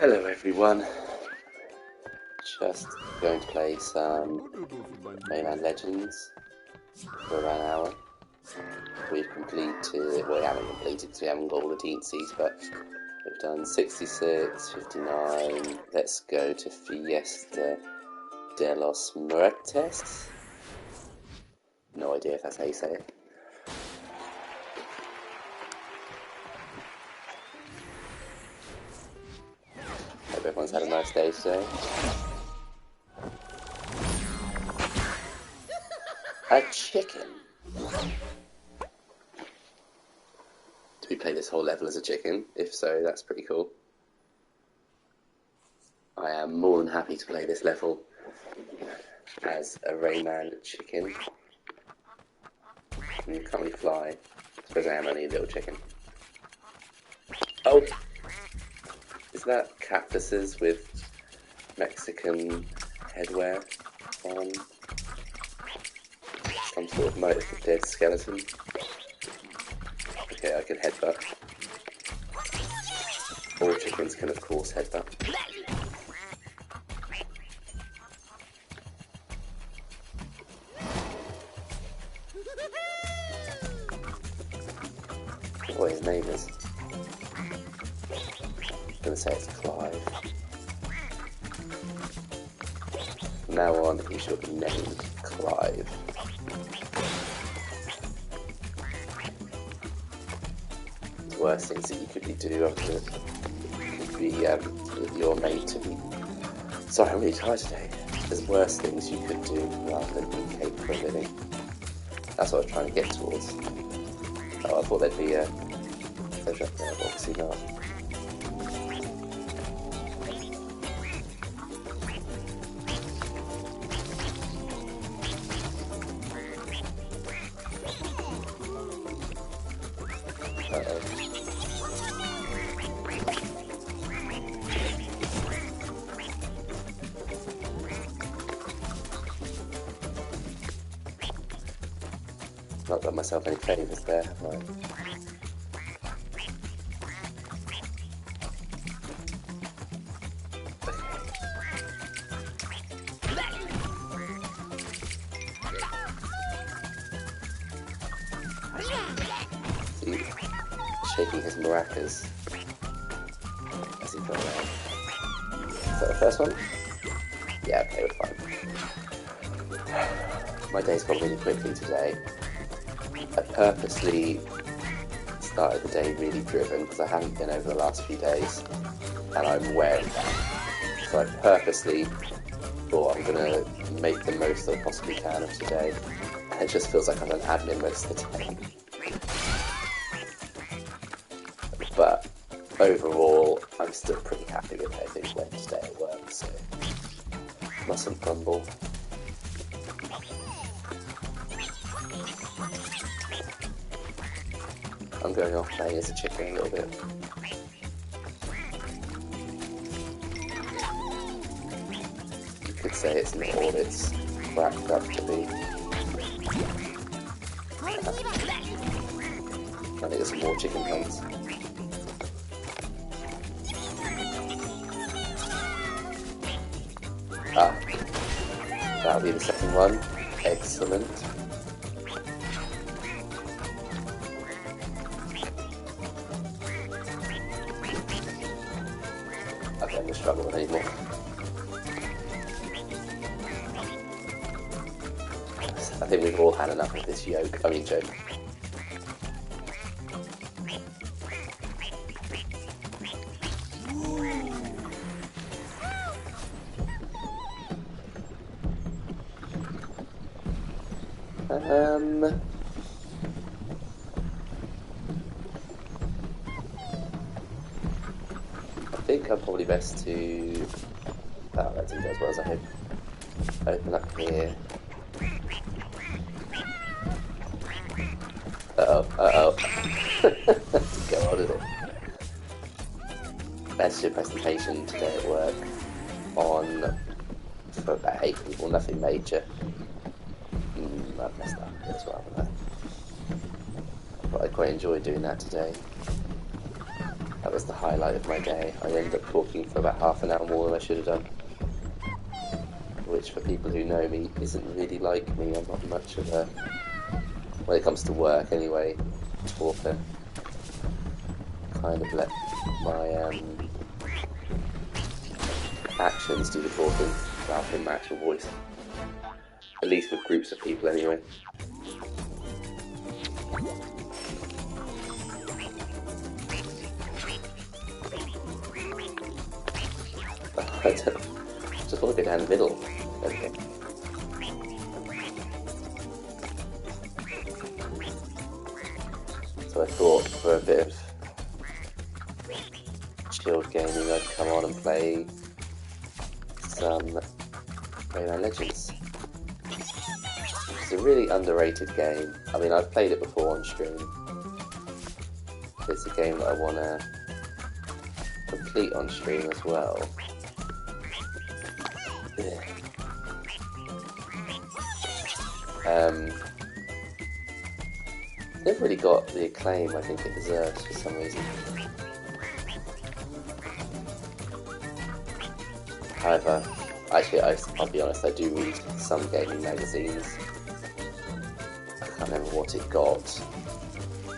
Hello everyone, just going to play some Rayman Legends for about an hour. We've completed, well we haven't completed because we haven't got all the teensies, but we've done 66, 59, let's go to Fiesta de los Muertes. No idea if that's how you say it. Hope everyone's had a nice day today. A chicken? Do we play this whole level as a chicken? If so, that's pretty cool. I am more than happy to play this level as a Rayman chicken. Can't really fly. I suppose I am only a little chicken. Oh! Is that cactuses with Mexican headwear on? Some sort of motif of dead skeleton. Okay, I can headbutt. All chickens can of course headbutt. What his name is. I'm gonna say it's Clive. From now on, he should be named Clive. The worst things that you could do could be with your mate to be. Sorry, I'm really tired today. There's worse things you could do rather than being cake for a living. That's what I was trying to get towards. Oh, I thought there'd be a pleasure up there, but obviously not. Not done myself any favours there, have I? See, shaking his maracas as he fell around. Is that the first one? Yeah, okay, we're fine. My day's gone really quickly today. I purposely started the day really driven because I haven't been over the last few days, and I'm aware of that. So I purposely thought I'm going to make the most I possibly can of today, and it just feels like I've done admin most of the day. But overall, I'm still pretty happy with how things went today at work, so mustn't grumble. I'm going off playing as a chicken a little bit. You could say it's not all it's cracked up to be. I think there's some more chicken puns. Ah, that'll be the second one. Excellent. I don't even struggle anymore. I think we've all had enough of this joke. I think I'm probably best to... Oh, that didn't go as well as I hope. Open up here. Uh-oh. Didn't go on, did it? Let's do a presentation today at work on... for about 8 people, nothing major. I've messed up as well with that. But I quite enjoyed doing that today. That was the highlight of my day. I ended up talking for about half an hour more than I should have done. Which, for people who know me, isn't really like me. I'm not much of a, when it comes to work anyway, talker. Kind of let my actions do the talking rather than my actual voice. At least with groups of people anyway. I just want to go down the middle. Okay. So I thought for a bit of chilled gaming I'd come on and play some Rayman Legends. It's a really underrated game. I mean, I've played it before on stream. It's a game that I want to complete on stream as well. Never really got the acclaim I think it deserves for some reason. However, actually, I'll be honest, I do read some gaming magazines. I can't remember what it got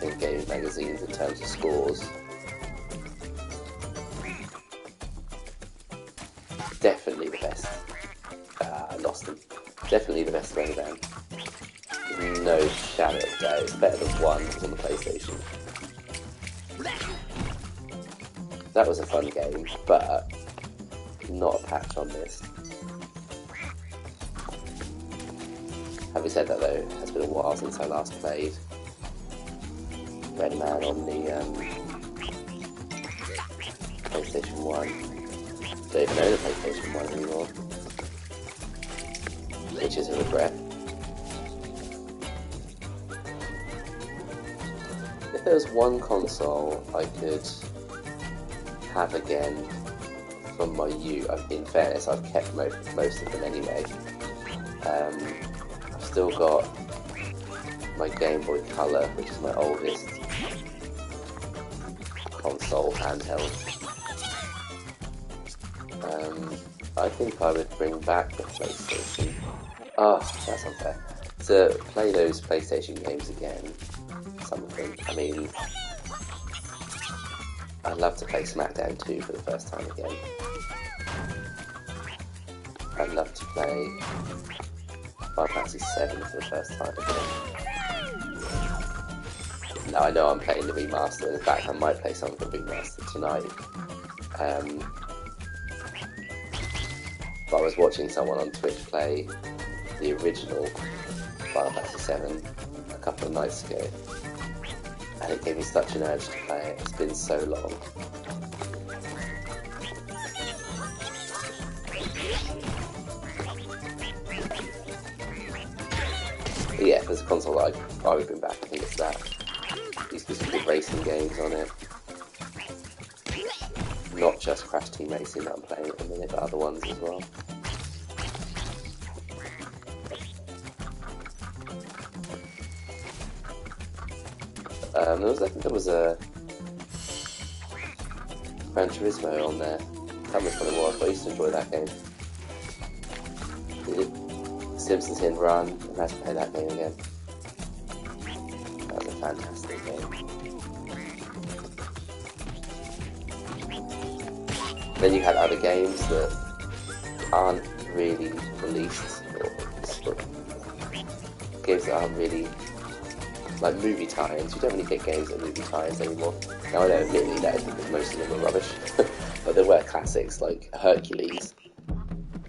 in gaming magazines in terms of scores. Definitely the best. I lost them. Definitely the best Rayman. No shadow of doubt. It's better than 1 on the PlayStation. That was a fun game, but not a patch on this. Having said that though, it has been a while since I last played Rayman on the PlayStation 1. Don't even own a PlayStation 1 anymore, which is a regret. If there was one console I could have again from my youth, in fairness, I've kept most of them anyway. I've still got my Game Boy Color, which is my oldest console handheld. I think I would bring back the PlayStation. Oh, that's unfair. To play those PlayStation games again, some of them. I mean, I'd love to play SmackDown 2 for the first time again. I'd love to play Final Fantasy 7 for the first time again. Now I know I'm playing the remaster, in fact I might play some of the remaster tonight. But I was watching someone on Twitch play the original Final Fantasy 7 a couple of nights ago, and it gave me such an urge to play it. It's been so long. But yeah, if there's a console that I would bring back, I think it's that. These specific racing games on it. Not just Crash Team Racing that I'm playing at the minute, but other ones as well. I think there was a Gran Turismo on there. I can't remember what it was, but I used to enjoy that game. Simpsons Hit and Run, and I had to play that game again. That was a fantastic game. Then you had other games that aren't really released, or games that aren't really like movie tie-ins. You don't really get games that are movie tie-ins anymore. Now I know admittedly that is because most of them are rubbish, but there were classics like Hercules.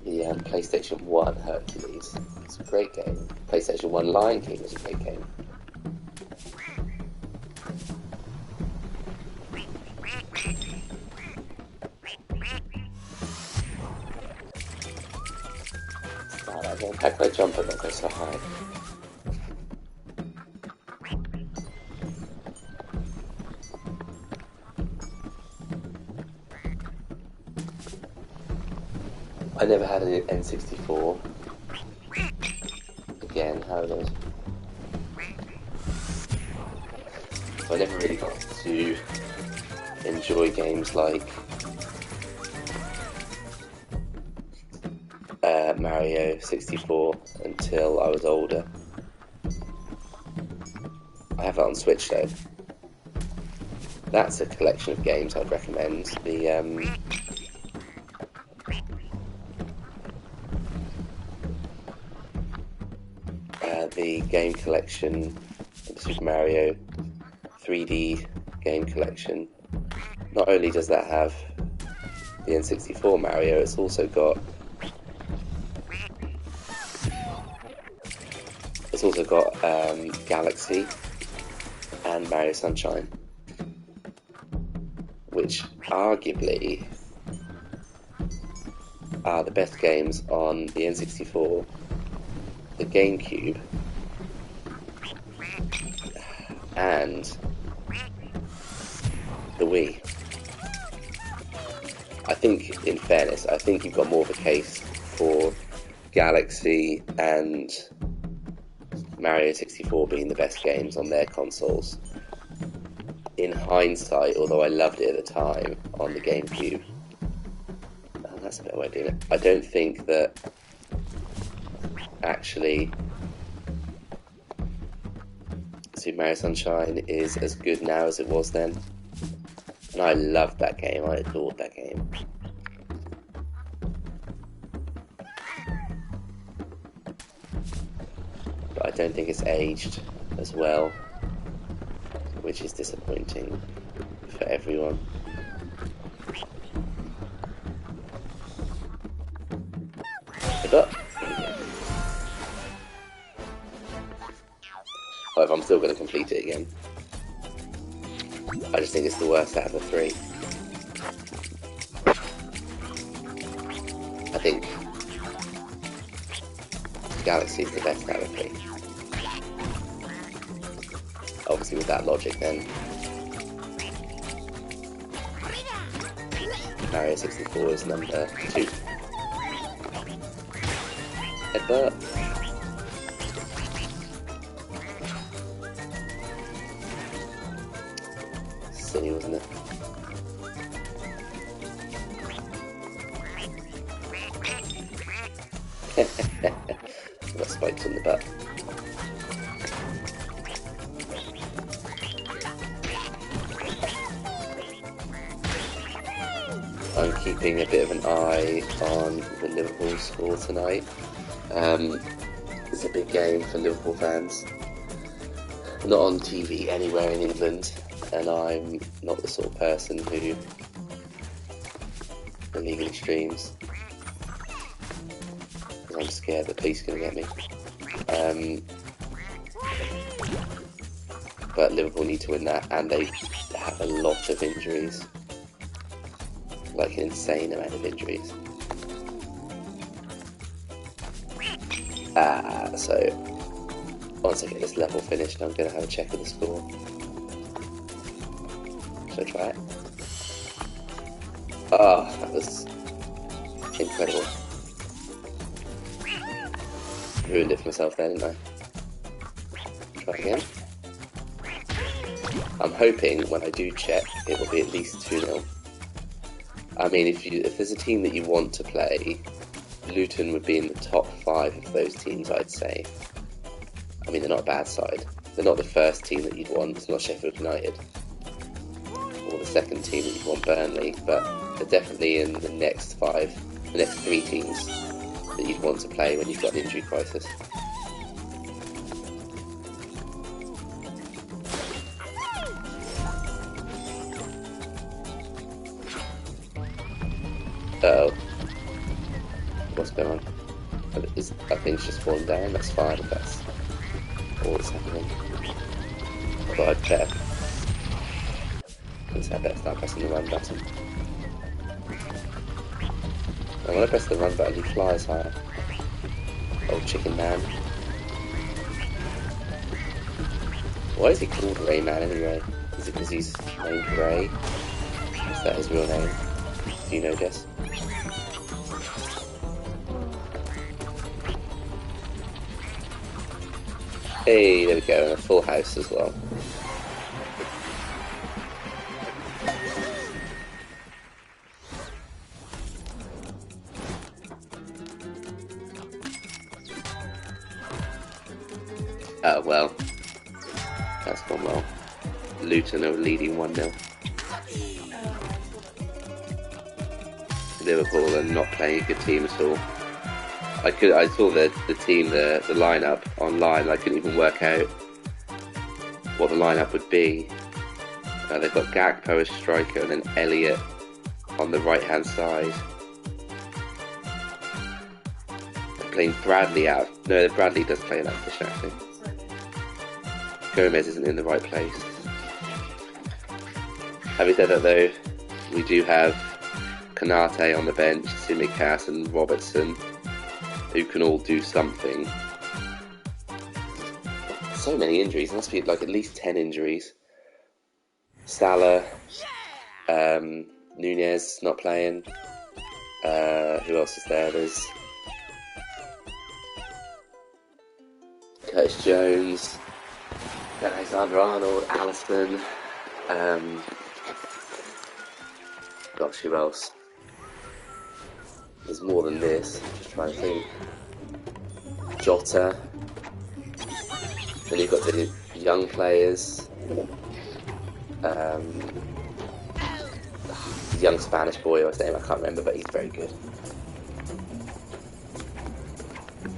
The PlayStation 1 Hercules. It's a great game. PlayStation 1 Lion King was a great game. Start that again. How can I jump and not go so high? I never had an N64. Again, how it is. So I never really got too enjoy games like Mario 64 until I was older. I have that on Switch though. That's a collection of games I'd recommend. The game collection, the Super Mario 3D game collection. Not only does that have the N64 Mario, it's also got Galaxy and Mario Sunshine, which arguably are the best games on the N64, the GameCube, and the Wii. I think, in fairness, I think you've got more of a case for Galaxy and Mario 64 being the best games on their consoles. In hindsight, although I loved it at the time on the GameCube, that's a better way of doing it. I don't think that actually Super Mario Sunshine is as good now as it was then. And I loved that game, I adored that game. But I don't think it's aged as well, which is disappointing for everyone. But however, I'm still going to complete it again. I just think it's the worst out of the three. I think Galaxy is the best out of three. Obviously with that logic then, Mario 64 is number 2. Headbutt. Silly, wasn't it? Got spikes on the butt. I'm keeping a bit of an eye on the Liverpool score tonight. It's a big game for Liverpool fans. Not on TV anywhere in England, and I'm not the sort of person who illegally streams, because I'm scared the police are going to get me. But Liverpool need to win that, and they have a lot of injuries. Like an insane amount of injuries. So once I get this level finished, I'm going to have a check of the score. Should I try it? Oh, that was incredible. Ruined it for myself there, didn't I? Try again. I'm hoping when I do check, it will be at least 2-0. I mean, if there's a team that you want to play, Luton would be in the top 5 of those teams, I'd say. I mean, they're not a bad side. They're not the first team that you'd want. It's not Sheffield United. Or the second team that you'd want, Burnley. But they're definitely in the next 5, the next 3 teams that you'd want to play when you've got an injury crisis. Uh-oh. What's going on? I think it's just fallen down. That's fine if that's all that's happening. But I'd better start pressing the run button. And when I press the run button, he flies higher. Old chicken man. Why is he called Rayman anyway? Is it because he's named Ray? Is that his real name? Do you know, Jess? Hey, there we go, and a full house as well. Oh well, that's gone well. Luton are leading 1-0. Liverpool are not playing a good team at all. I saw the team, the lineup online. I couldn't even work out what the lineup would be. They've got Gakpo as striker and then Elliott on the right hand side. They're playing Bradley out. No, Bradley does play in that position actually. Gomez isn't in the right place. Having said that though, we do have Kanate on the bench, Tsimikas and Robertson, who can all do something. So many injuries, there must be like at least 10 injuries. Salah, Nunez not playing. Who else is there? There's Curtis Jones, Alexander-Arnold, Alisson. Gosh, who else? There's more than this. I'm just trying to think. Jota. Then you've got the young players. The young Spanish boy, or his name I can't remember, but he's very good.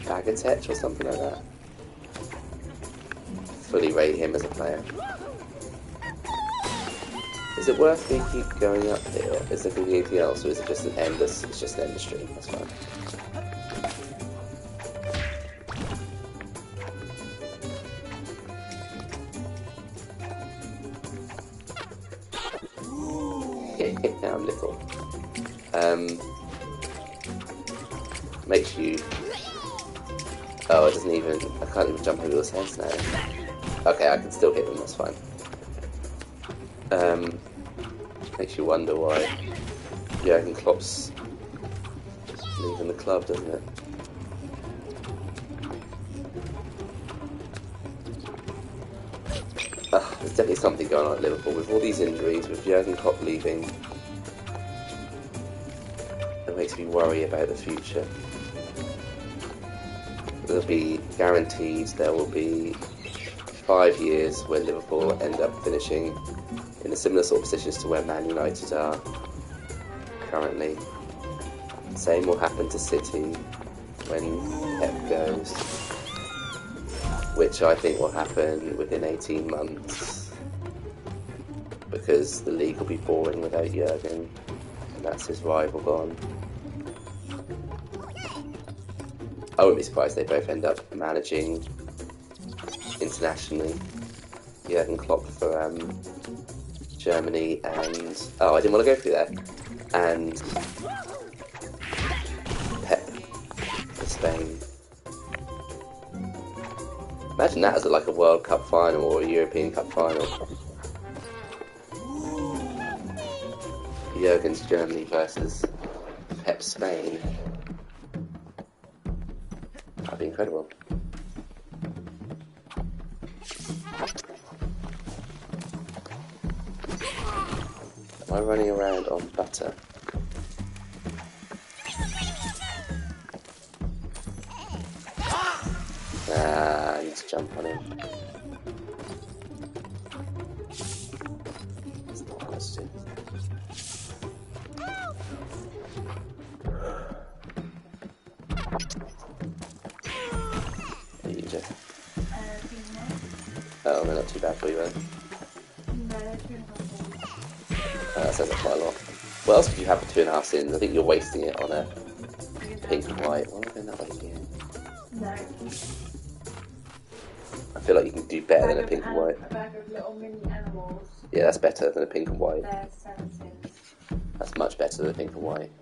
Bagatech or something like that. Fully rate him as a player. Is it worth me keep going up here? Is there going to be anything else, or is it just an endless? It's just an endless stream. That's fine. Yeah, I'm little. Makes you. Oh, it doesn't even. I can't even jump over those heads now. Okay, I can still hit them. That's fine. Makes you wonder why Jurgen Klopp's leaving the club, doesn't it? There's definitely something going on at Liverpool with all these injuries, with Jurgen Klopp leaving. It makes me worry about the future. There'll be guaranteed there will be 5 years where Liverpool will end up finishing in a similar sort of positions to where Man United are currently. Same will happen to City when Pep goes, which I think will happen within 18 months, because the league will be boring without Jurgen, and that's his rival gone. I wouldn't be surprised if they both end up managing internationally. Jurgen Klopp for Germany and... Oh, I didn't want to go through that. And Pep for Spain. Imagine that as like a World Cup final or a European Cup final. Jurgen's Germany versus Pep Spain. That'd be incredible. Am I running around on butter? I need to jump on him. That's not what I was doing. There you go. Oh, they're not too bad for you, then. That says that quite a lot. What else could you have for 2.5 sins? I think you're wasting it on a pink and white. Why am I going that way again? No. I feel like you can do better than a pink and white. A bag of little mini animals. Yeah, that's better than a pink and white. They're 7 cents. That's much better than a pink and white.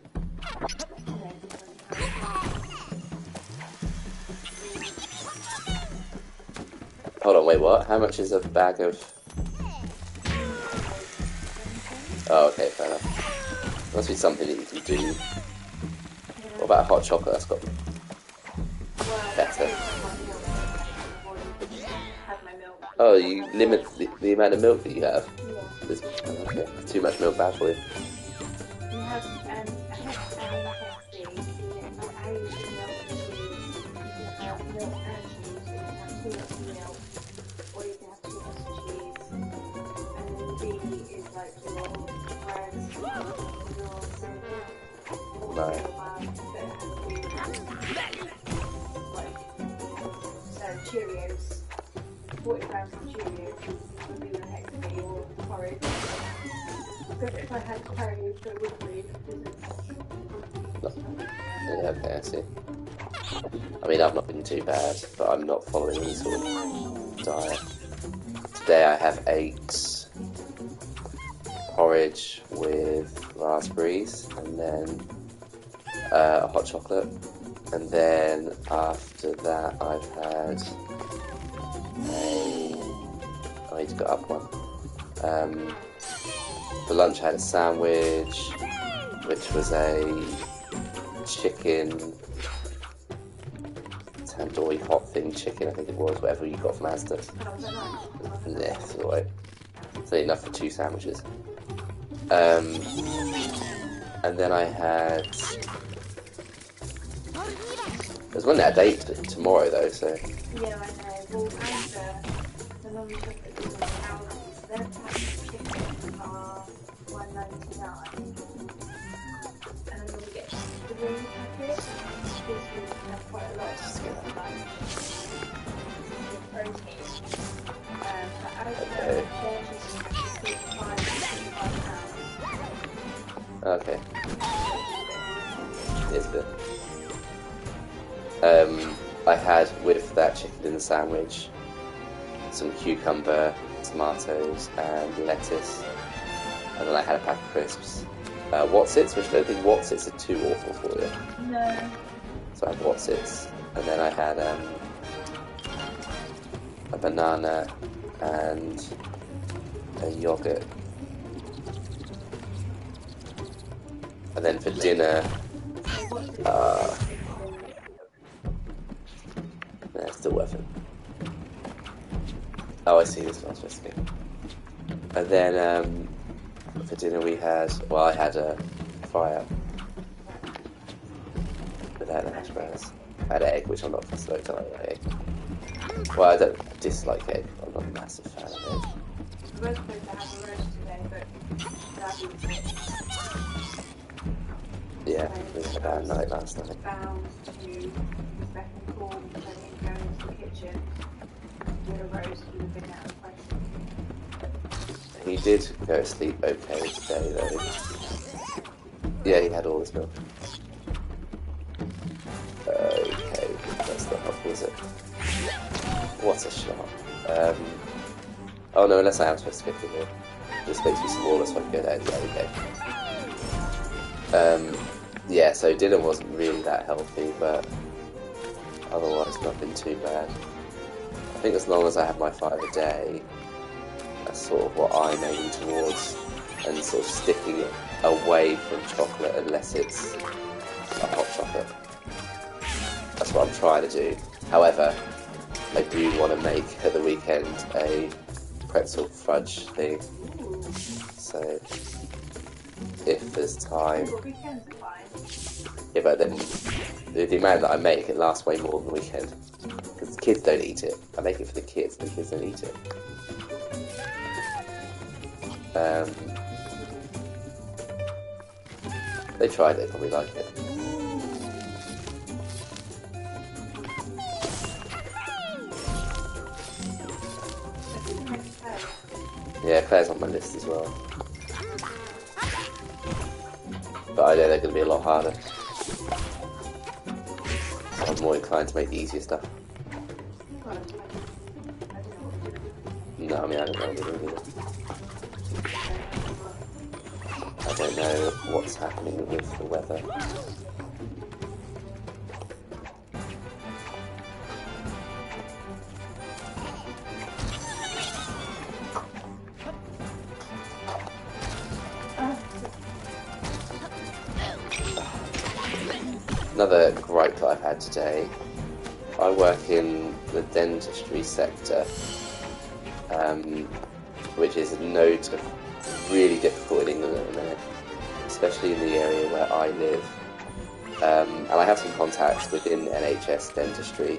Hold on, wait, what? How much is a bag of... Oh, okay, fair enough. Must be something that you can do. What about a hot chocolate? That's got better. Oh, you limit the amount of milk that you have? Yeah. Okay, it's too much milk bad for you. You have HFC, milk and cheese, you can have milk and cheese, you can have peanut milk, No. So Cheerios, 40 grams of Cheerios would be the next day, or porridge. Because if I had porridge, it would be Yeah, okay, I see. I mean, I've not been too bad, but I'm not following any sort of diet. Today I have eggs, porridge with raspberries, and then a hot chocolate. And then after that I've had I need to go up one. For lunch I had a sandwich, which was a chicken tandoori hot thing chicken, I think it was, whatever you got from Asda's. Yeah, it's alright. It's enough for 2 sandwiches. And then I had... There's one at a date tomorrow though, so... Yeah, I know. Well, and the mum took it to the house. Their packs of chicken are $1.99. And then we get 3 packets. This week we have quite a lot of stuff like protein. But as their chicken is £55. Okay. It's good. I had, with that chicken in the sandwich, some cucumber, tomatoes, and lettuce. And then I had a pack of crisps. Wotsits, which I don't think Wotsits are too awful for you. No. So I had Wotsits. And then I had a banana and a yogurt. And then for dinner, it's still worth it. Oh, I see, this one's supposed to be. And then for dinner we had, well, I had a fryer without the hash browns. I had egg, which I'm not fussed about, I like egg. Well, I don't dislike egg, I'm not a massive fan of egg. We're supposed to have a roast today, but yeah, we had a bad night last night. Bound to Rebecca called and said he'd go into the kitchen with a roast. He would have been out of question. He did go to sleep okay today though. Yeah, he had all his milk. Okay, that's not helpful, is it? What a shot. Oh no, unless I am supposed to pick it here. This makes me smaller so I can go down. Yeah, okay. Yeah, so dinner wasn't really that healthy, but otherwise not been too bad. I think as long as I have my 5 a day, that's sort of what I'm aiming towards, and sort of sticking it away from chocolate unless it's a hot chocolate. That's what I'm trying to do. However, I do want to make at the weekend a pretzel fudge thing, so if there's time. Yeah, but then the amount that I make, it lasts way more than the weekend. Because the kids don't eat it. I make it for the kids don't eat it. They tried it, probably like it. Yeah, Claire's on my list as well. But I know they're going to be a lot harder. I'm more inclined to make the easier stuff. No, I mean, I don't know either. I don't know what's happening with the weather. Another gripe that I've had today, I work in the dentistry sector, which is a note of really difficult in England at the minute, especially in the area where I live. And I have some contacts within NHS dentistry,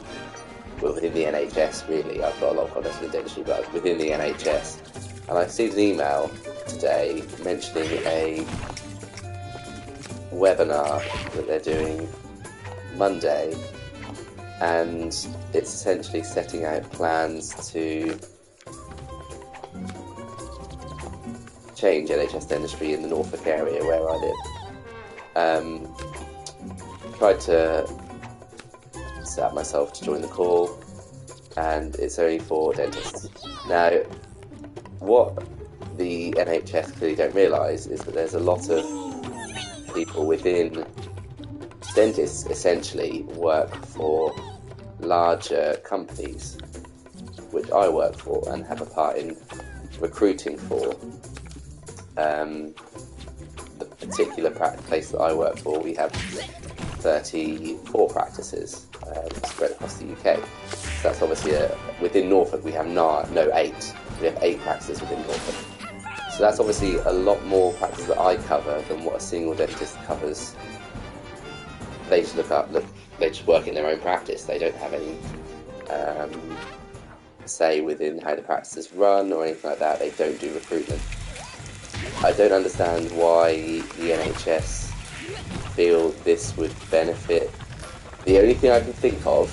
well, within the NHS really. I've got a lot of contacts within dentistry, but within the NHS. And I received an email today mentioning a webinar that they're doing Monday, and it's essentially setting out plans to change NHS dentistry in the Norfolk area where I live. Tried to set up myself to join the call, and it's only for dentists. Now, what the NHS clearly don't realise is that there's a lot of people within dentists essentially work for larger companies, which I work for and have a part in recruiting for. The particular place that I work for, we have 34 practices spread across the UK. So that's obviously within Norfolk we have no 8. We have 8 practices within Norfolk. So that's obviously a lot more practices that I cover than what a single dentist covers. They just they just work in their own practice. They don't have any say within how the practices run or anything like that. They don't do recruitment. I don't understand why the NHS feel this would benefit. The only thing I can think of,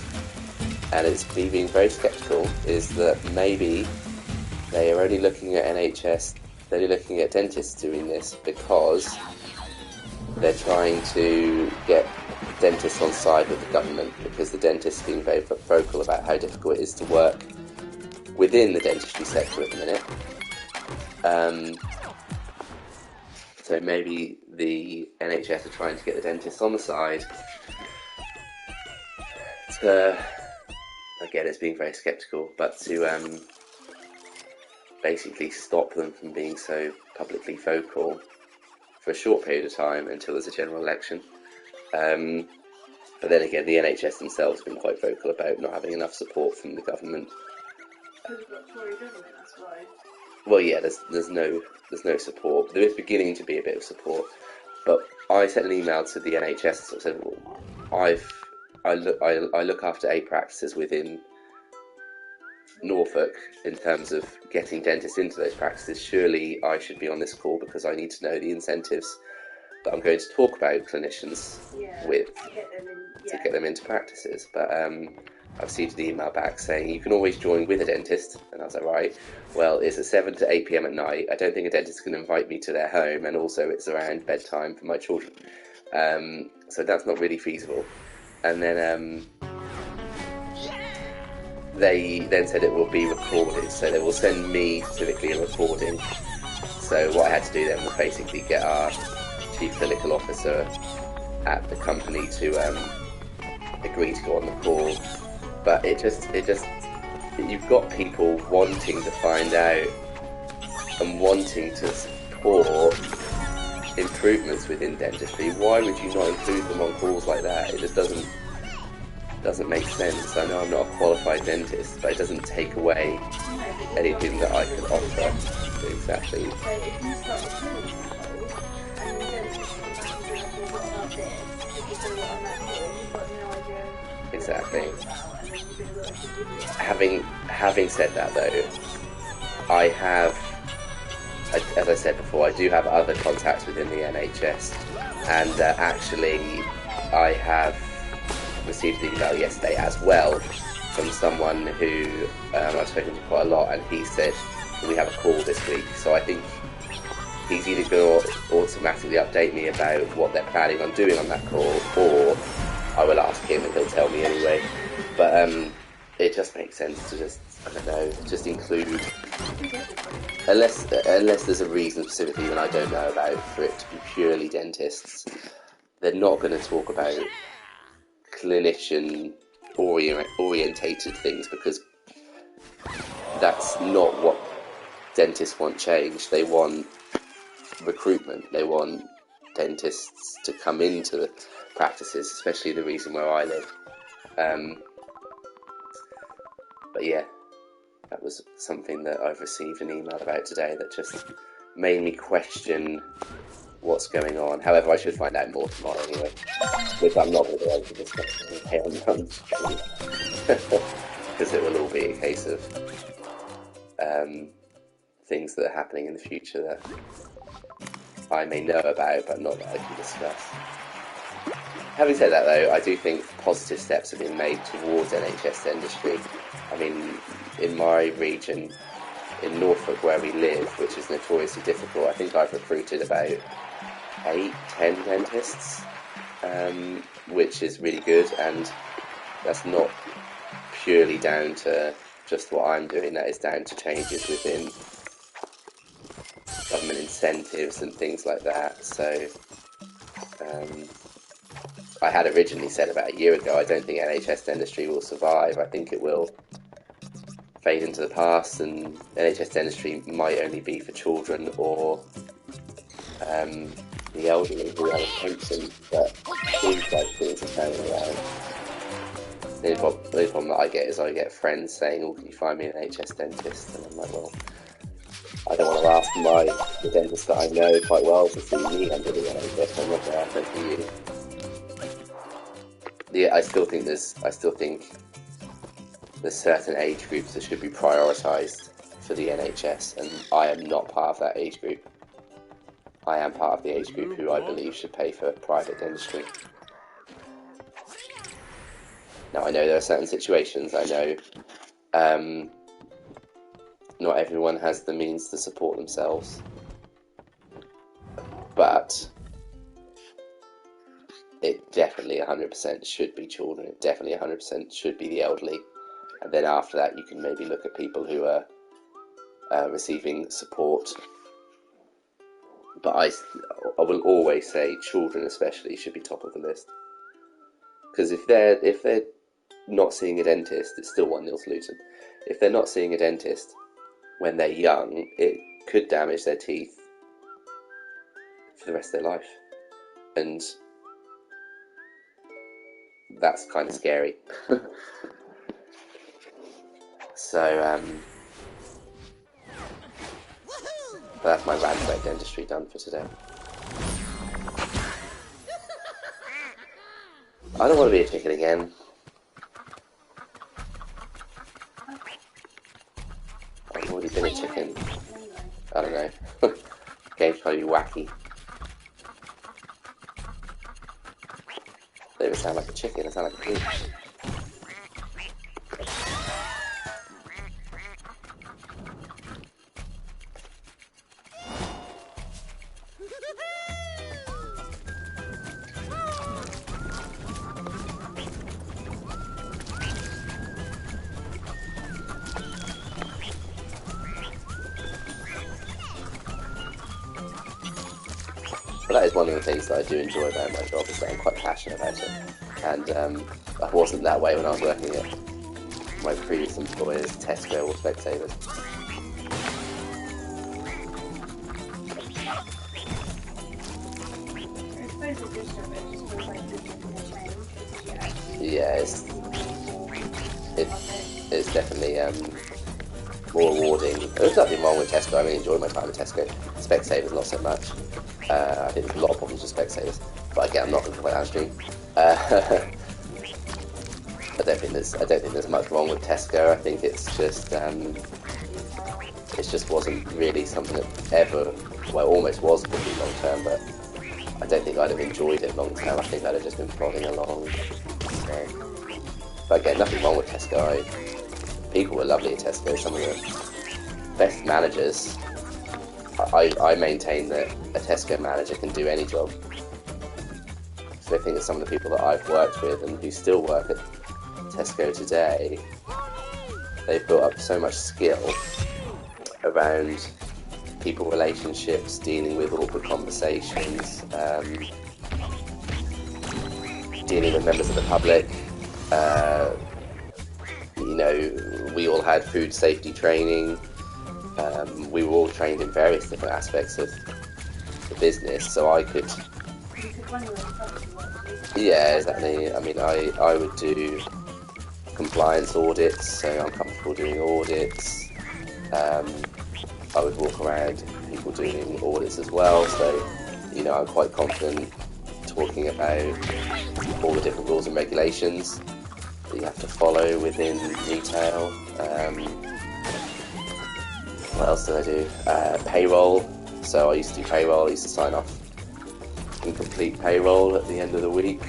and it's me being very sceptical, is that maybe they are only looking at NHS, they're only looking at dentists doing this because they're trying to get dentists on side with the government, because the dentists are being very vocal about how difficult it is to work within the dentistry sector at the minute. So maybe the NHS are trying to get the dentists on the side to, again, it's being very sceptical, but to basically stop them from being so publicly vocal for a short period of time until there's a general election. But then again, the NHS themselves have been quite vocal about not having enough support from the government. Because we've got Tory government, that's why. Well, yeah, there's no support. There is beginning to be a bit of support, but I sent an email to the NHS and said, well, I look after 8 practices within Norfolk in terms of getting dentists into those practices. Surely I should be on this call because I need to know the incentives that I'm going to talk about clinicians with to get them into practices. But I received an email back saying you can always join with a dentist, and I was like, right, well, it's at 7 to 8 p.m. at night. I don't think a dentist can invite me to their home, and also it's around bedtime for my children, so that's not really feasible. And then they then said it will be recorded, so they will send me specifically a recording. So what I had to do then was basically get our chief clinical officer at the company to agree to go on the call. But it just you've got people wanting to find out and wanting to support improvements within dentistry. Why would you not include them on calls like that? It just doesn't make sense. I know I'm not a qualified dentist, but it doesn't take away anything that I could offer. Exactly. So if you start recruiting people and then dentists come back and be like, well, what about this? Did you say what on that call? You've got no idea. Exactly. And then you're going to look like an idiot. Having said that though, I have, as I said before, I do have other contacts within the NHS, and actually I have received an email yesterday as well from someone who I've spoken to quite a lot, and he said we have a call this week. So I think he's either going to automatically update me about what they're planning on doing on that call, or I will ask him and he'll tell me anyway. But it just makes sense to just, I don't know, just include, unless there's a reason specifically that I don't know about for it to be purely dentists. They're not going to talk about clinician orientated things, because that's not what dentists want change. They want recruitment. They want dentists to come into the practices, especially the region where I live. But yeah, that was something that I've received an email about today that just made me question what's going on. However, I should find out more tomorrow anyway, which I'm not going to be able to discuss today on lunch, because it will all be a case of things that are happening in the future that I may know about, but not that I can discuss. Having said that, though, I do think positive steps have been made towards NHS dentistry. I mean, in my region, in Norfolk, where we live, which is notoriously difficult, I think I've recruited about 8-10 dentists, which is really good, and that's not purely down to just what I'm doing, that is down to changes within government incentives and things like that. So I had originally said about a year ago, I don't think NHS dentistry will survive. I think it will fade into the past, and NHS dentistry might only be for children or the elderly who have a pension, but seems like things are turning around. The only problem that I get is I get friends saying, "Oh, can you find me an NHS dentist?" And I'm like, well, I don't want to ask the dentist that I know quite well to see me under the NHS. I'm not going to ask them for you. Yeah, I still think there's certain age groups that should be prioritised for the NHS, and I am not part of that age group. I am part of the age group who I believe should pay for private dentistry. Now, I know there are certain situations, I know not everyone has the means to support themselves, but it definitely 100% should be children, it definitely 100% should be the elderly, and then after that you can maybe look at people who are receiving support. But I will always say children especially should be top of the list, because if they're not seeing a dentist, it's still 1-0 to Luton. If they're not seeing a dentist when they're young, it could damage their teeth for the rest of their life, and that's kind of scary. So that's my rant about dentistry done for today. I don't want to be a chicken again. I've already been a chicken. I don't know. Game's probably wacky. They don't sound like a chicken, they sound like a pig. But that is one of the things that I do enjoy about my job, is that I'm quite passionate about it. And I wasn't that way when I was working at my previous employers, Tesco or Specsavers. Yeah, it's definitely more rewarding. There's nothing wrong with Tesco. I really enjoy my time at Tesco. Specsavers not so much. I think there's a lot of problems with Specsavers, but again, I'm not going to put that downstream. I don't think there's much wrong with Tesco. I think it just wasn't really something that ever, well, almost was going to be long term, but I don't think I'd have enjoyed it long term. I think I'd have just been plodding along. So, but again, nothing wrong with Tesco. People were lovely at Tesco. Some of the best managers. I maintain that a Tesco manager can do any job. So I think that some of the people that I've worked with and who still work at Tesco today, they've built up so much skill around people relationships, dealing with awkward conversations, dealing with members of the public. We all had food safety training. We were all trained in various different aspects of the business, so I could... Yeah, exactly. I mean, I would do compliance audits, so I'm comfortable doing audits. I would walk around people doing audits as well, so, I'm quite confident talking about all the different rules and regulations that you have to follow within retail. What else did I do? Payroll. So I used to do payroll. I used to sign off incomplete payroll at the end of the week.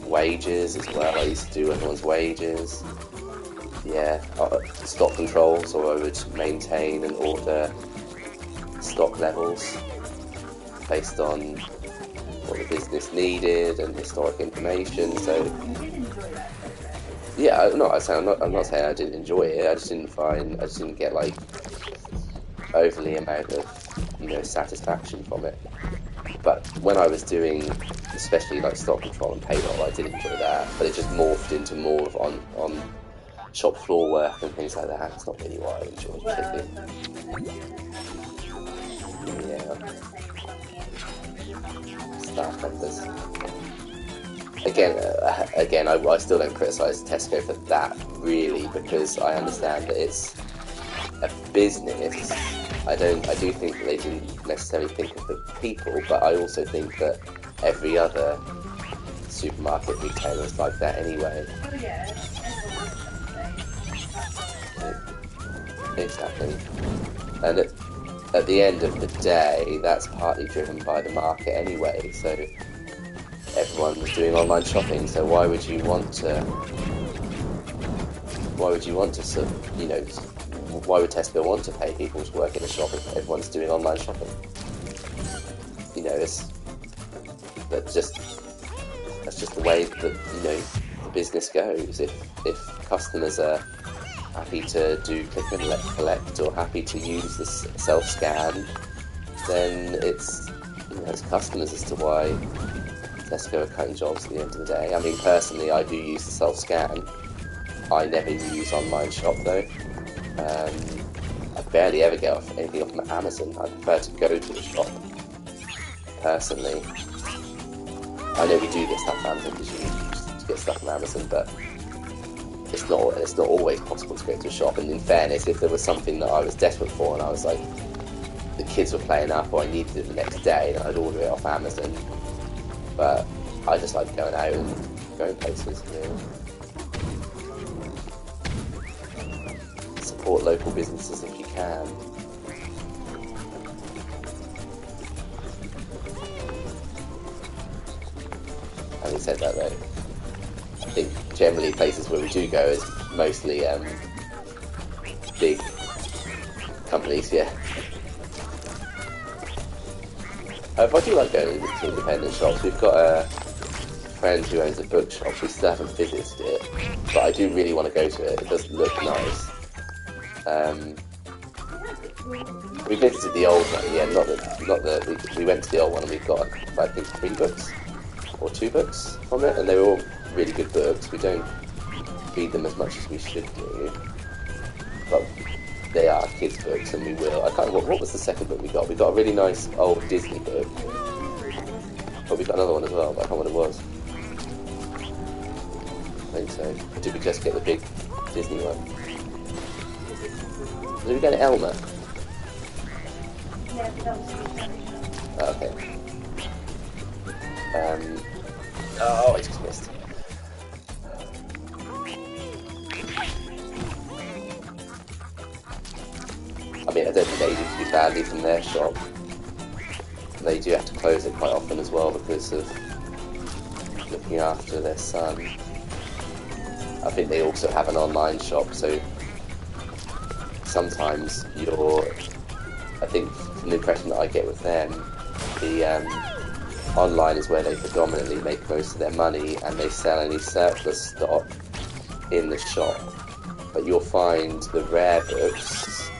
Wages as well. I used to do everyone's wages. Yeah, stock control. So I would maintain and order stock levels based on what the business needed and historic information. So You did enjoy that, yeah, I'm not saying I didn't enjoy it. I just didn't get like overly amount of satisfaction from it. But when I was doing, especially like stock control and payroll, I did enjoy that. But it just morphed into more of on shop floor work and things like that. It's not really what I enjoyed particularly. Yeah, staff members. Again, I still don't criticise Tesco for that really, because I understand that it's a business. I do think that they didn't necessarily think of the people, but I also think that every other supermarket retailer is like that anyway. Oh yeah, Exactly. And at the end of the day, that's partly driven by the market anyway. So everyone was doing online shopping. So why would you want to why would Tesco want to pay people to work in a shop if everyone's doing online shopping? That's just the way that the business goes. If customers are happy to do click and collect or happy to use the self-scan, then it's customers as to why Tesco are cutting jobs at the end of the day. I mean, personally, I do use the self-scan. I never use online shop though. I barely ever get anything off from Amazon. I prefer to go to the shop personally. I know we do get stuff from Amazon because you used to get stuff from Amazon, but it's not always possible to go to a shop. And in fairness, if there was something that I was desperate for and I was like, the kids were playing up or I needed it the next day, then I'd order it off Amazon. But I just like going out and going places. Support local businesses if you can. Having said that though, I think generally places where we do go is mostly big companies, yeah. But I do like going to independent shops. We've got a friend who owns a bookshop. We still haven't visited it, but I do really want to go to it. It does look nice. We visited the old one, yeah, we went to the old one and we got, I think, 3 books or 2 books from it, and they were all really good books. We don't read them as much as we should do, but they are kids' books, and we will. I can't remember what was the second book we got. We got a really nice old Disney book, but we got another one as well, but I can't remember what it was. I think so. Or did we just get the big Disney one? Did we go to Elmer? Yeah, that was Oh, okay. Oh, I just missed. I mean, I don't think they do too badly from their shop. They do have to close it quite often as well because of looking after their son. I think they also have an online shop, so sometimes I think from the impression that I get with them, the online is where they predominantly make most of their money and they sell any surplus stock in the shop. But you'll find the rare books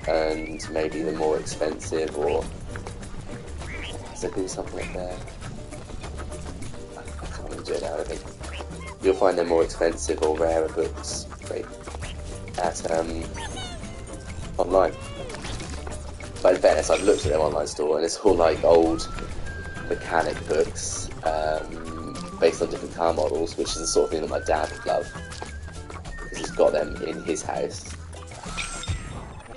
and maybe the more expensive, or is there doing something up there? I can't really do it now, I think. You'll find the more expensive or rarer books at online. But in fairness, I've looked at their online store and it's all like old mechanic books based on different car models, which is the sort of thing that my dad would love because he's got them in his house.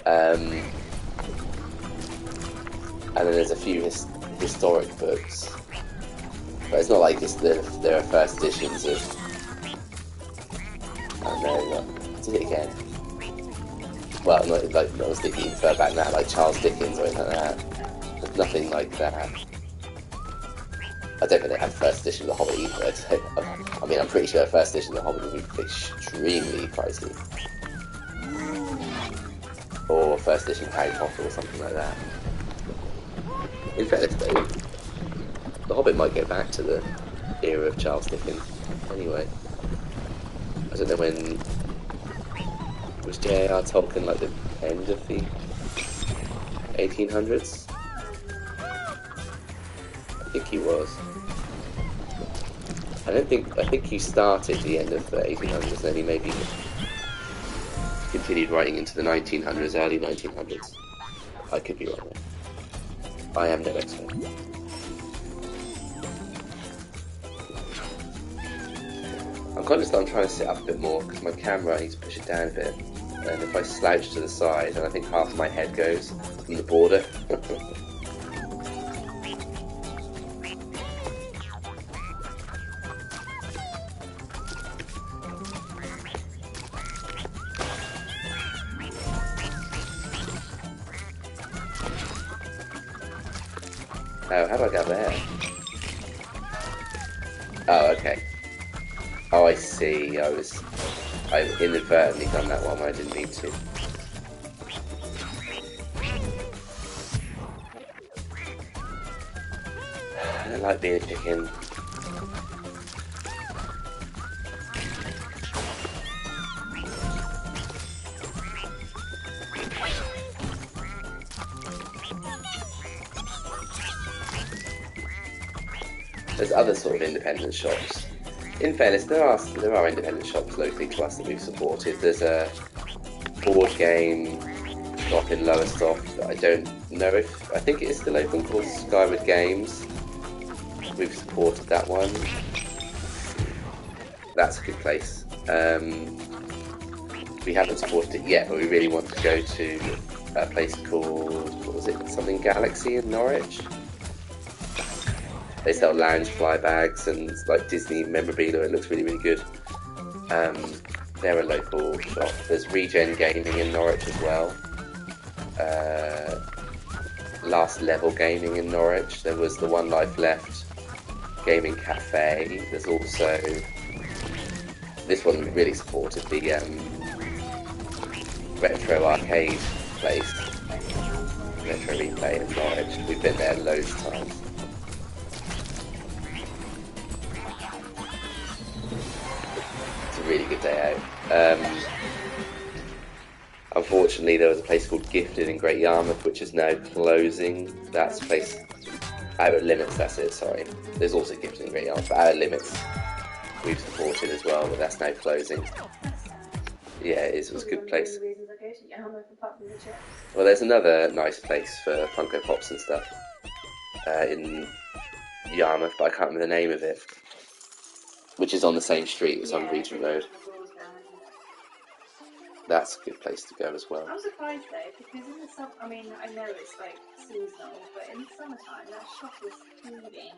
And then there's a few historic books, but it's not like there are first editions of. Oh no, look, did it again. Well, not like I was thinking further back now, like Charles Dickens or anything like that. There's nothing like that. I don't think they had first edition of The Hobbit either. I mean, I'm pretty sure first edition of The Hobbit would be extremely pricey. Or first edition of Harry Potter or something like that. In fairness though, The Hobbit might go back to the era of Charles Dickens. Anyway, I don't know when... Was J.R.R. Tolkien like the end of the 1800s? I think he was. I think he started the end of the 1800s, and then he maybe continued writing into the 1900s, early 1900s. I could be wrong there. I am no expert. I'm conscious that I'm trying to sit up a bit more, because my camera, I need to push it down a bit. And if I slouch to the side, then I think half my head goes from the border. Oh, how do I get there? Oh, okay. Oh, I see. I've inadvertently done that one when I didn't mean to. I don't like being a chicken. There's other sort of independent shops. In fairness, there are independent shops locally to us that we've supported. There's a board game shop in Lowestoft that I don't know if... I think it is still open, called Skyward Games. We've supported that one. That's a good place. We haven't supported it yet, but we really want to go to a place called... what was it? Something Galaxy in Norwich? They sell lounge fly bags and like Disney memorabilia. It looks really, really good. They're a local shop. There's Regen Gaming in Norwich as well. Last Level Gaming in Norwich. There was the One Life Left Gaming Cafe. There's also this one we really supported, the Retro Arcade place, Retro Replay in Norwich. We've been there loads of times. Really good day out. Unfortunately, there was a place called Gifted in Great Yarmouth, which is now closing. That's a place out of limits. That's it. Sorry. There's also Gifted in Great Yarmouth, but out of limits we've supported as well, but that's now closing. Yeah, it was a good place. Well, there's another nice place for Funko Pops and stuff in Yarmouth, but I can't remember the name of it. Which is on the same street as on Regent Road. That's a good place to go as well. I'm surprised though, because in the summer, I mean, I know it's like seasonal, but in the summertime, that shop is moving.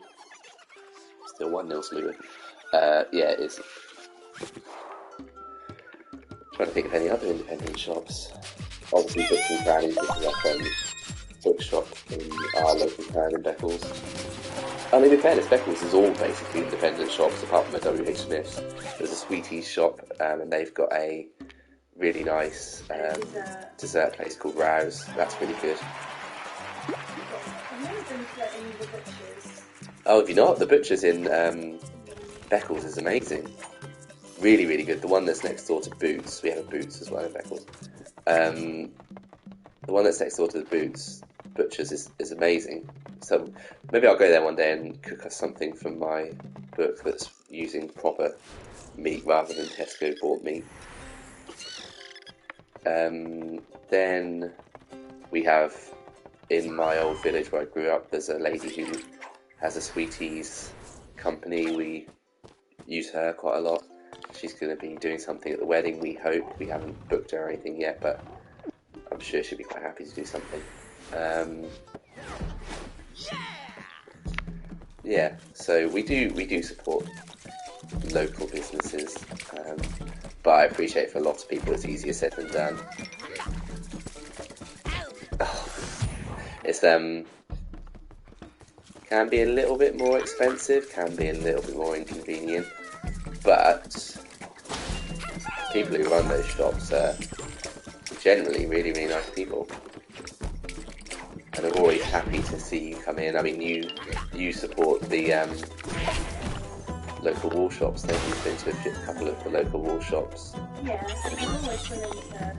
Still 1-0 smooth. Yeah, it is. Trying to think of any other independent shops. Obviously, Books and Crannies, which is our bookshop in our local town in Beccles. I mean, in fairness, Beccles is all basically independent shops, apart from a WH Smith's. There's a Sweeties shop, and they've got a really nice dessert place called Rouse. That's really good. Oh, have you not? The Butcher's in Beccles is amazing. Really, really good. The one that's next door to Boots. We have a Boots as well in Beccles. The one that's next door to the Butcher's is amazing. So maybe I'll go there one day and cook us something from my book that's using proper meat rather than Tesco bought meat. Then we have, in my old village where I grew up, there's a lady who has a Sweeties company. We use her quite a lot. She's going to be doing something at the wedding, we hope. We haven't booked her or anything yet, but I'm sure she'll be quite happy to do something. Yeah, so we do support local businesses, but I appreciate for a lot of people it's easier said than done. It's can be a little bit more expensive, can be a little bit more inconvenient, but people who run those shops are generally really, really nice people. And are always happy to see you come in. I mean, you support the local wall shops, don't you? You've been to a couple of the local wall shops. Yeah, so I'm always willing to check out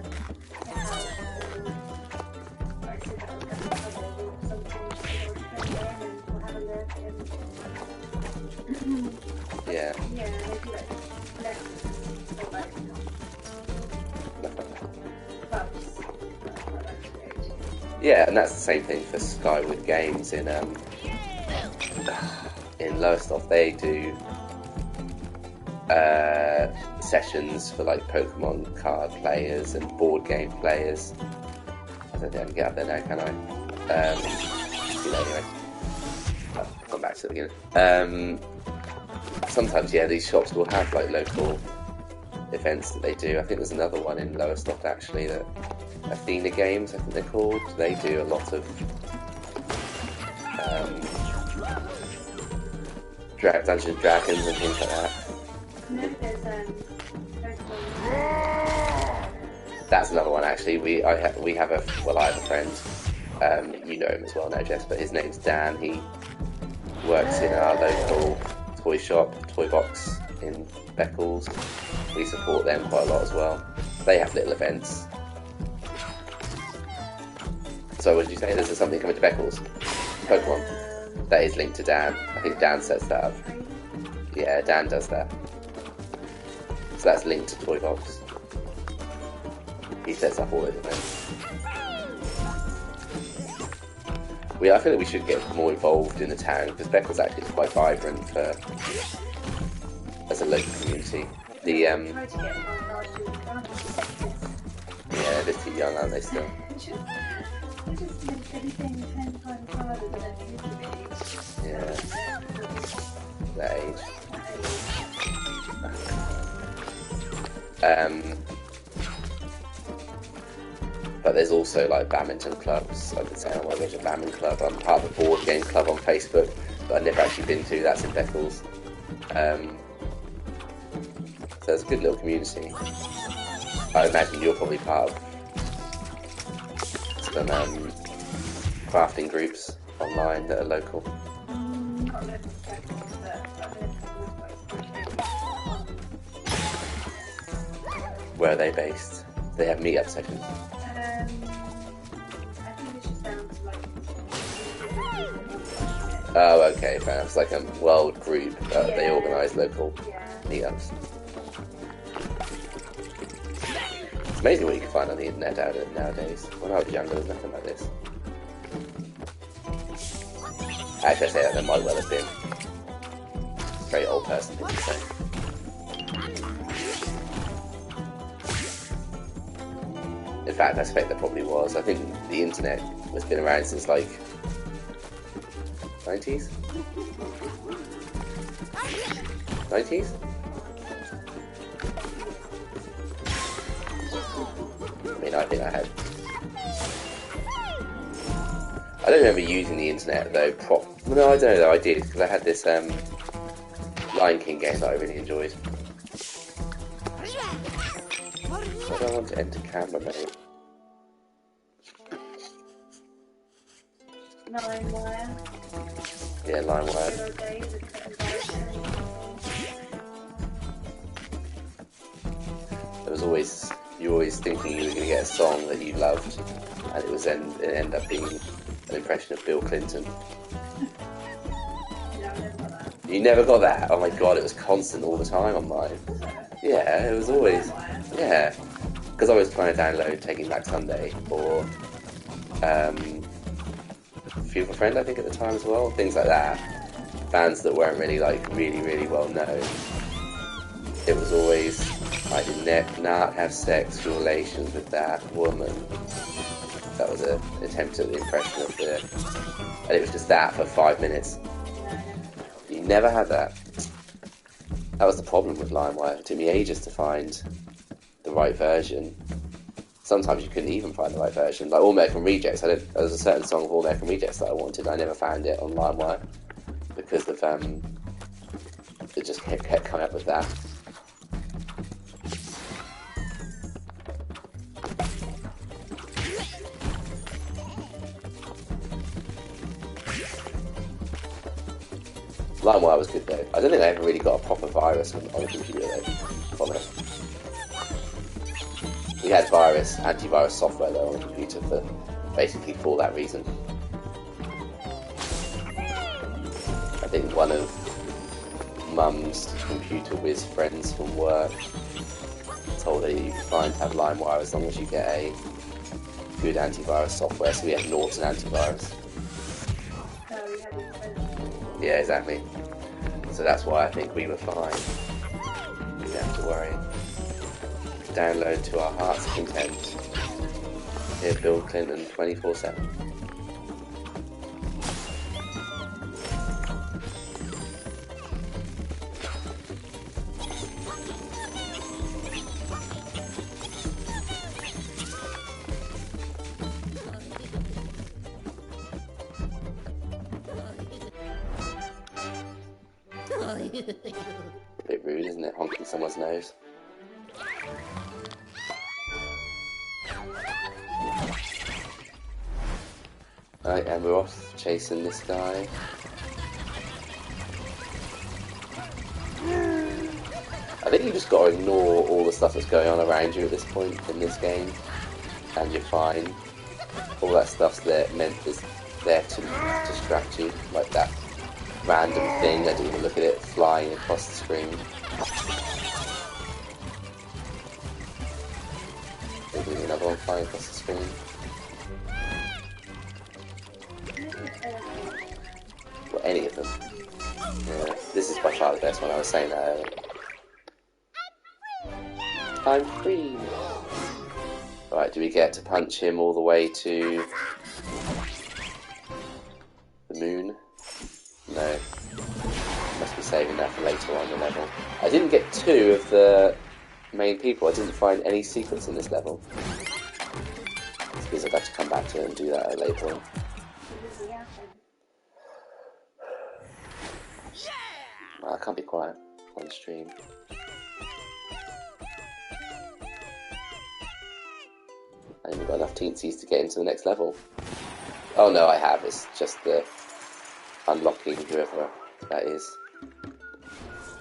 like I said, I'll get my brother or something to come in and we'll have a look and Yeah. yeah, they do like lessons or like clubs. Yeah, and that's the same thing for Skyward Games in Lowestoft. They do sessions for like Pokemon card players and board game players. I don't think I can get up there now, can I? Anyway, I'll come back to the beginning. Sometimes, yeah, these shops will have like local events that they do. I think there's another one in Lowestoft actually, that Athena Games, I think they're called. They do a lot of Dungeons and Dragons and things like that. No, there's That's another one actually. I have a friend. You know him as well now, Jess, but his name's Dan. He works in our local toy shop, Toy Box in Beccles. We support them quite a lot as well. They have little events. So what did you say? There's something coming to Beccles? Pokemon. That is linked to Dan. I think Dan sets that up. Yeah, Dan does that. So that's linked to Toy Box. He sets up all those events. I feel like we should get more involved in the town, because Beccles actually is quite vibrant as a local community. Yeah, they're too young, aren't they still? Yeah, that age. But there's also like badminton clubs. Like I say, I'm a badminton club. I'm part of a board game club on Facebook that I've never actually been to. That's in Beccles. So it's a good little community. I imagine you're probably part of some crafting groups online that are local. Where are they based? They have meet-up sessions. I think it's just down to like. Oh, okay, fair enough. It's like a world group. They organise local meetups. It's amazing what you can find on the internet nowadays. When I was younger, there was nothing like this. Actually, I say that there might well have been. Very old person thing to say. In fact, I suspect there probably was. I think the internet has been around since like 90s? 90s? I mean, I think I had. I don't remember using the internet though. No, I don't know though. I did, because I had this Lion King game that I really enjoyed. Why do I want to enter camera mode? LimeWire. Yeah, LimeWire. You were always thinking you were going to get a song that you loved, and it ended up being an impression of Bill Clinton. You never got that? Oh my god, it was constant all the time on mine. Yeah, it was always. Yeah, because I was trying to download Taking Back Sunday or Feel for a Friend, I think, at the time as well. Things like that. Bands that weren't really really well known. It was always, I did not have sexual relations with that woman. That was an attempt at the impression of the. And it was just that for 5 minutes. You never had that. That was the problem with LimeWire. It took me ages to find the right version. sometimes you couldn't even find the right version. Like All American Rejects, there was a certain song of All American Rejects that I wanted, and I never found it on LimeWire because of it just kept coming up with that. LimeWire was good though. I don't think I ever really got a proper virus on the computer though from it. We had antivirus software though on the computer for that reason. I think one of Mum's computer whiz friends from work told her you'd be fine to have LimeWire as long as you get a good antivirus software, so we had Norton antivirus. Yeah, exactly. So that's why I think we were fine. We didn't have to worry. Download to our heart's content. Hear Bill Clinton 24/7. A bit rude, isn't it? Honking someone's nose. Right, and we're off chasing this guy. I think you just got to ignore all the stuff that's going on around you at this point in this game, and you're fine. All that stuff's there to distract you, like that random thing, I didn't even look at it, flying across the screen. Maybe another one flying across the screen. Well, any of them. Yeah, this is by far the best one, I was saying that earlier. I'm free! Alright, do we get to punch him all the way to the moon? No. Must be saving that for later on in the level. I didn't get 2 of the main people. I didn't find any secrets in this level. It's because I'd have to come back to it and do that at a later point. Well, I can't be quiet on stream. I haven't got enough teensies to get into the next level. Oh no, I have. It's just the unlocking whoever that is.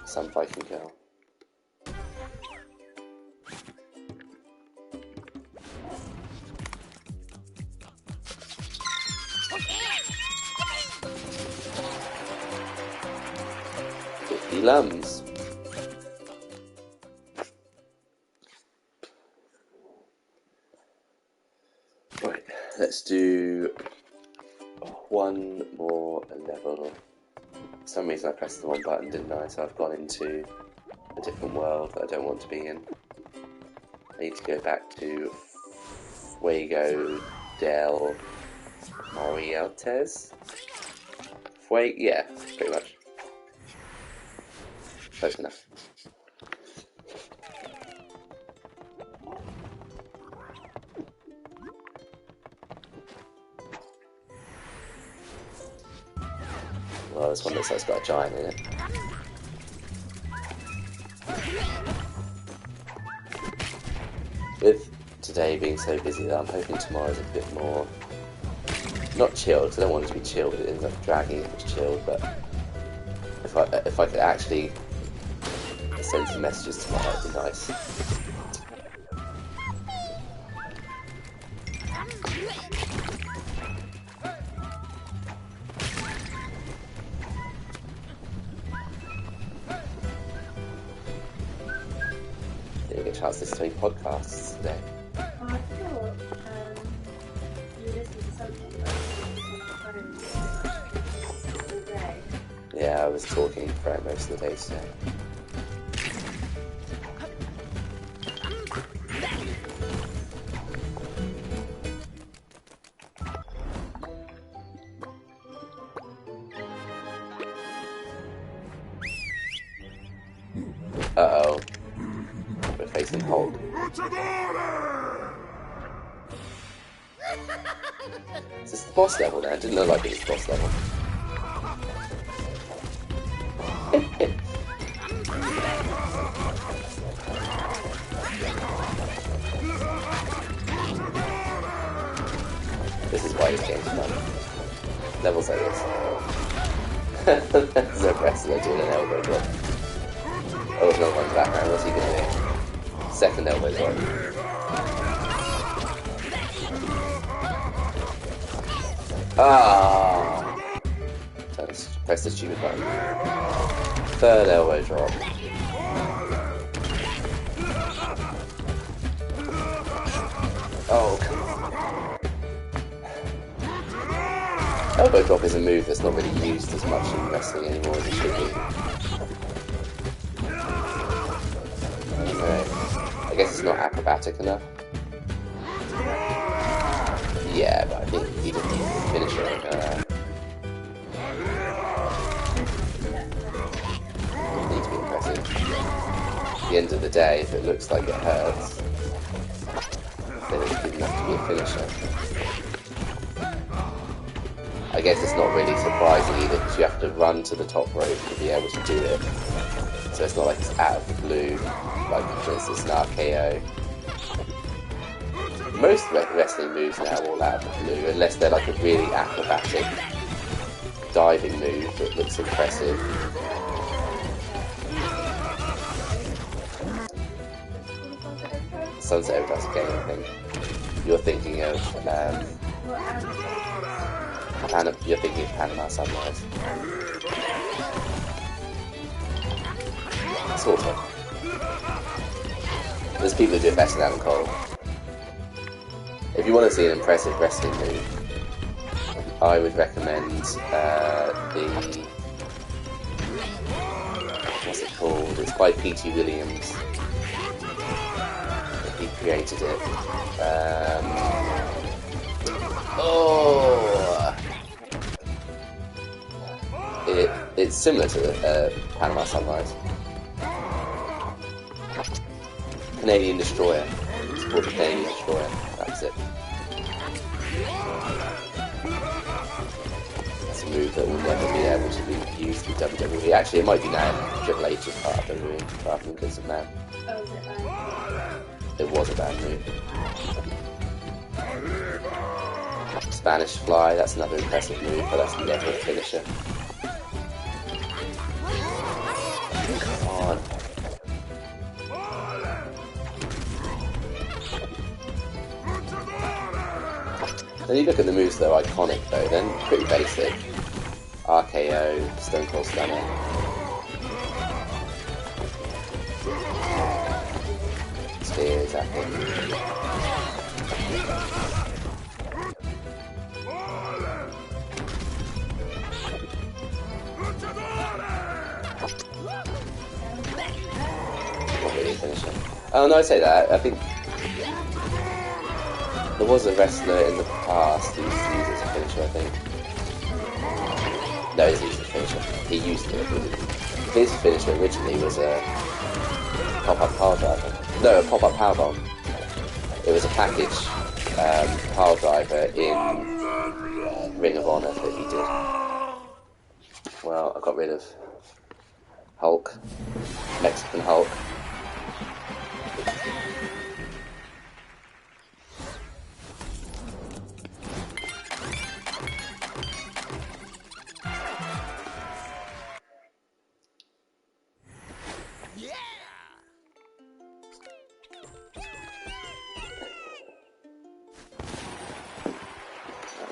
Some Viking girl. Lums. Right, let's do one more level. For some reason I pressed the wrong button, didn't I? So I've gone into a different world that I don't want to be in. I need to go back to Fuego del Morientes. Yeah, pretty much. Close enough. Well, this one looks like it's got a giant in it. With today being so busy, that I'm hoping tomorrow's a bit more... not chilled, because I don't want it to be chilled, it ends up dragging if it's chilled, but if I could actually send some messages tomorrow, it'd be nice. Didn't get a chance to listen to any podcasts today. I thought you listened to something all day. Yeah, I was talking throughout most of the day today. Uh-oh. We're facing Hulk. Is this the boss level now? It didn't look like it was the boss level. This is why this game's fun. Levels like this. There's a wrestler doing an elbow drop. Oh, there's another one in the background. What's he going to do? Second elbow drop. Ah! Press the stupid button. Third elbow drop. Oh, come on. Elbow drop is a move that's not really used as much in wrestling anymore as it should be. Okay. I guess it's not acrobatic enough. Yeah, but I think he didn't finish it. It needs to be impressive. At the end of the day, if it looks like it hurts, then it's good enough to be a finisher. I guess it's not really surprising either because you have to run to the top rope to be able to do it. So it's not like it's out of the blue, like for instance an RKO. Most wrestling moves now are all out of the blue, unless they're like a really acrobatic diving move that looks impressive. Sunset Overdrive's a game, I think. You're thinking of you're thinking of Panama Sunrise. Sort of. There's people who do it better than Cole. If you want to see an impressive wrestling move, I would recommend what's it called? It's by P.T. Williams. He created it. It's similar to Panama Sunrise. Canadian Destroyer. It's called the Canadian Destroyer. That's it. That's a move that will never be able to be used in WWE. Actually, it might be now. Triple H is part of WWE, rather than Vince McMahon. Oh, is it like... It was a bad move. Spanish Fly, that's another impressive move, but that's never a finisher. Come on. Then you look at the moves that are iconic though, then pretty basic. RKO, Stone Cold Stunner. Spear, exactly. Not really a finisher. Oh no, I say that. I think there was a wrestler in the past who used to use it as a finisher, I think. No, he's used it as a finisher. He used it. His finisher originally was a pop-up power driver. No, a pop-up powerbomb. It was a package power driver in Ring of Honor that he did. Well, I got rid of Hulk. Mexican Hulk.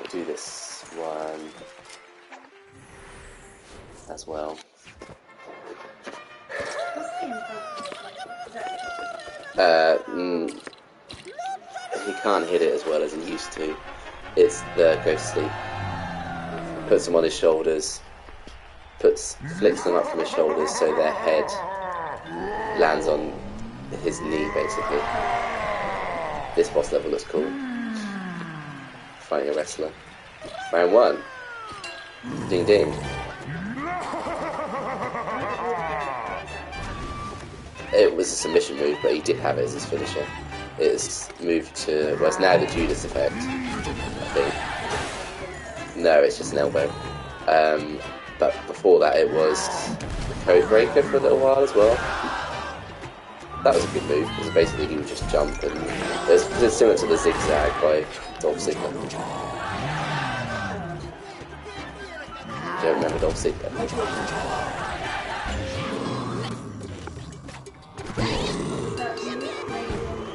Do this one as well. He can't hit it as well as he used to. It's the go to sleep. Puts them on his shoulders. Flicks them up from his shoulders so their head lands on his knee, basically. This boss level looks cool. Fighting a wrestler. Round one. Ding ding. It was a submission move, but he did have it as his finisher. It's moved to, well, it's now the Judas effect. I think. No, it's just an elbow. But before that, it was Code Breaker for a little while as well. That was a good move, because basically he would just jump, and it's similar to the zigzag by Dolph Ziggler. Do you remember Dolph Ziggler?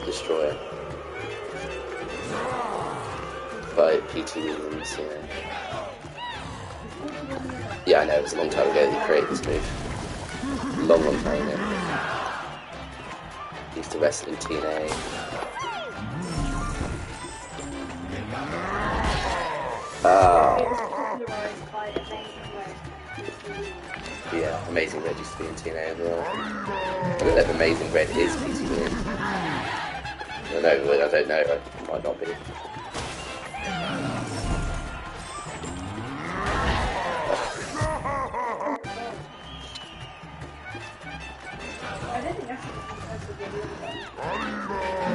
Destroyer. By P.T. Williams, yeah. Yeah, I know, it was a long time ago that he created this move. Long time ago. He used to wrestle in TNA. Yeah, Amazing Red used to be in TNA as well. I don't know if Amazing Red is P.T. Williams. I don't know, it might not be.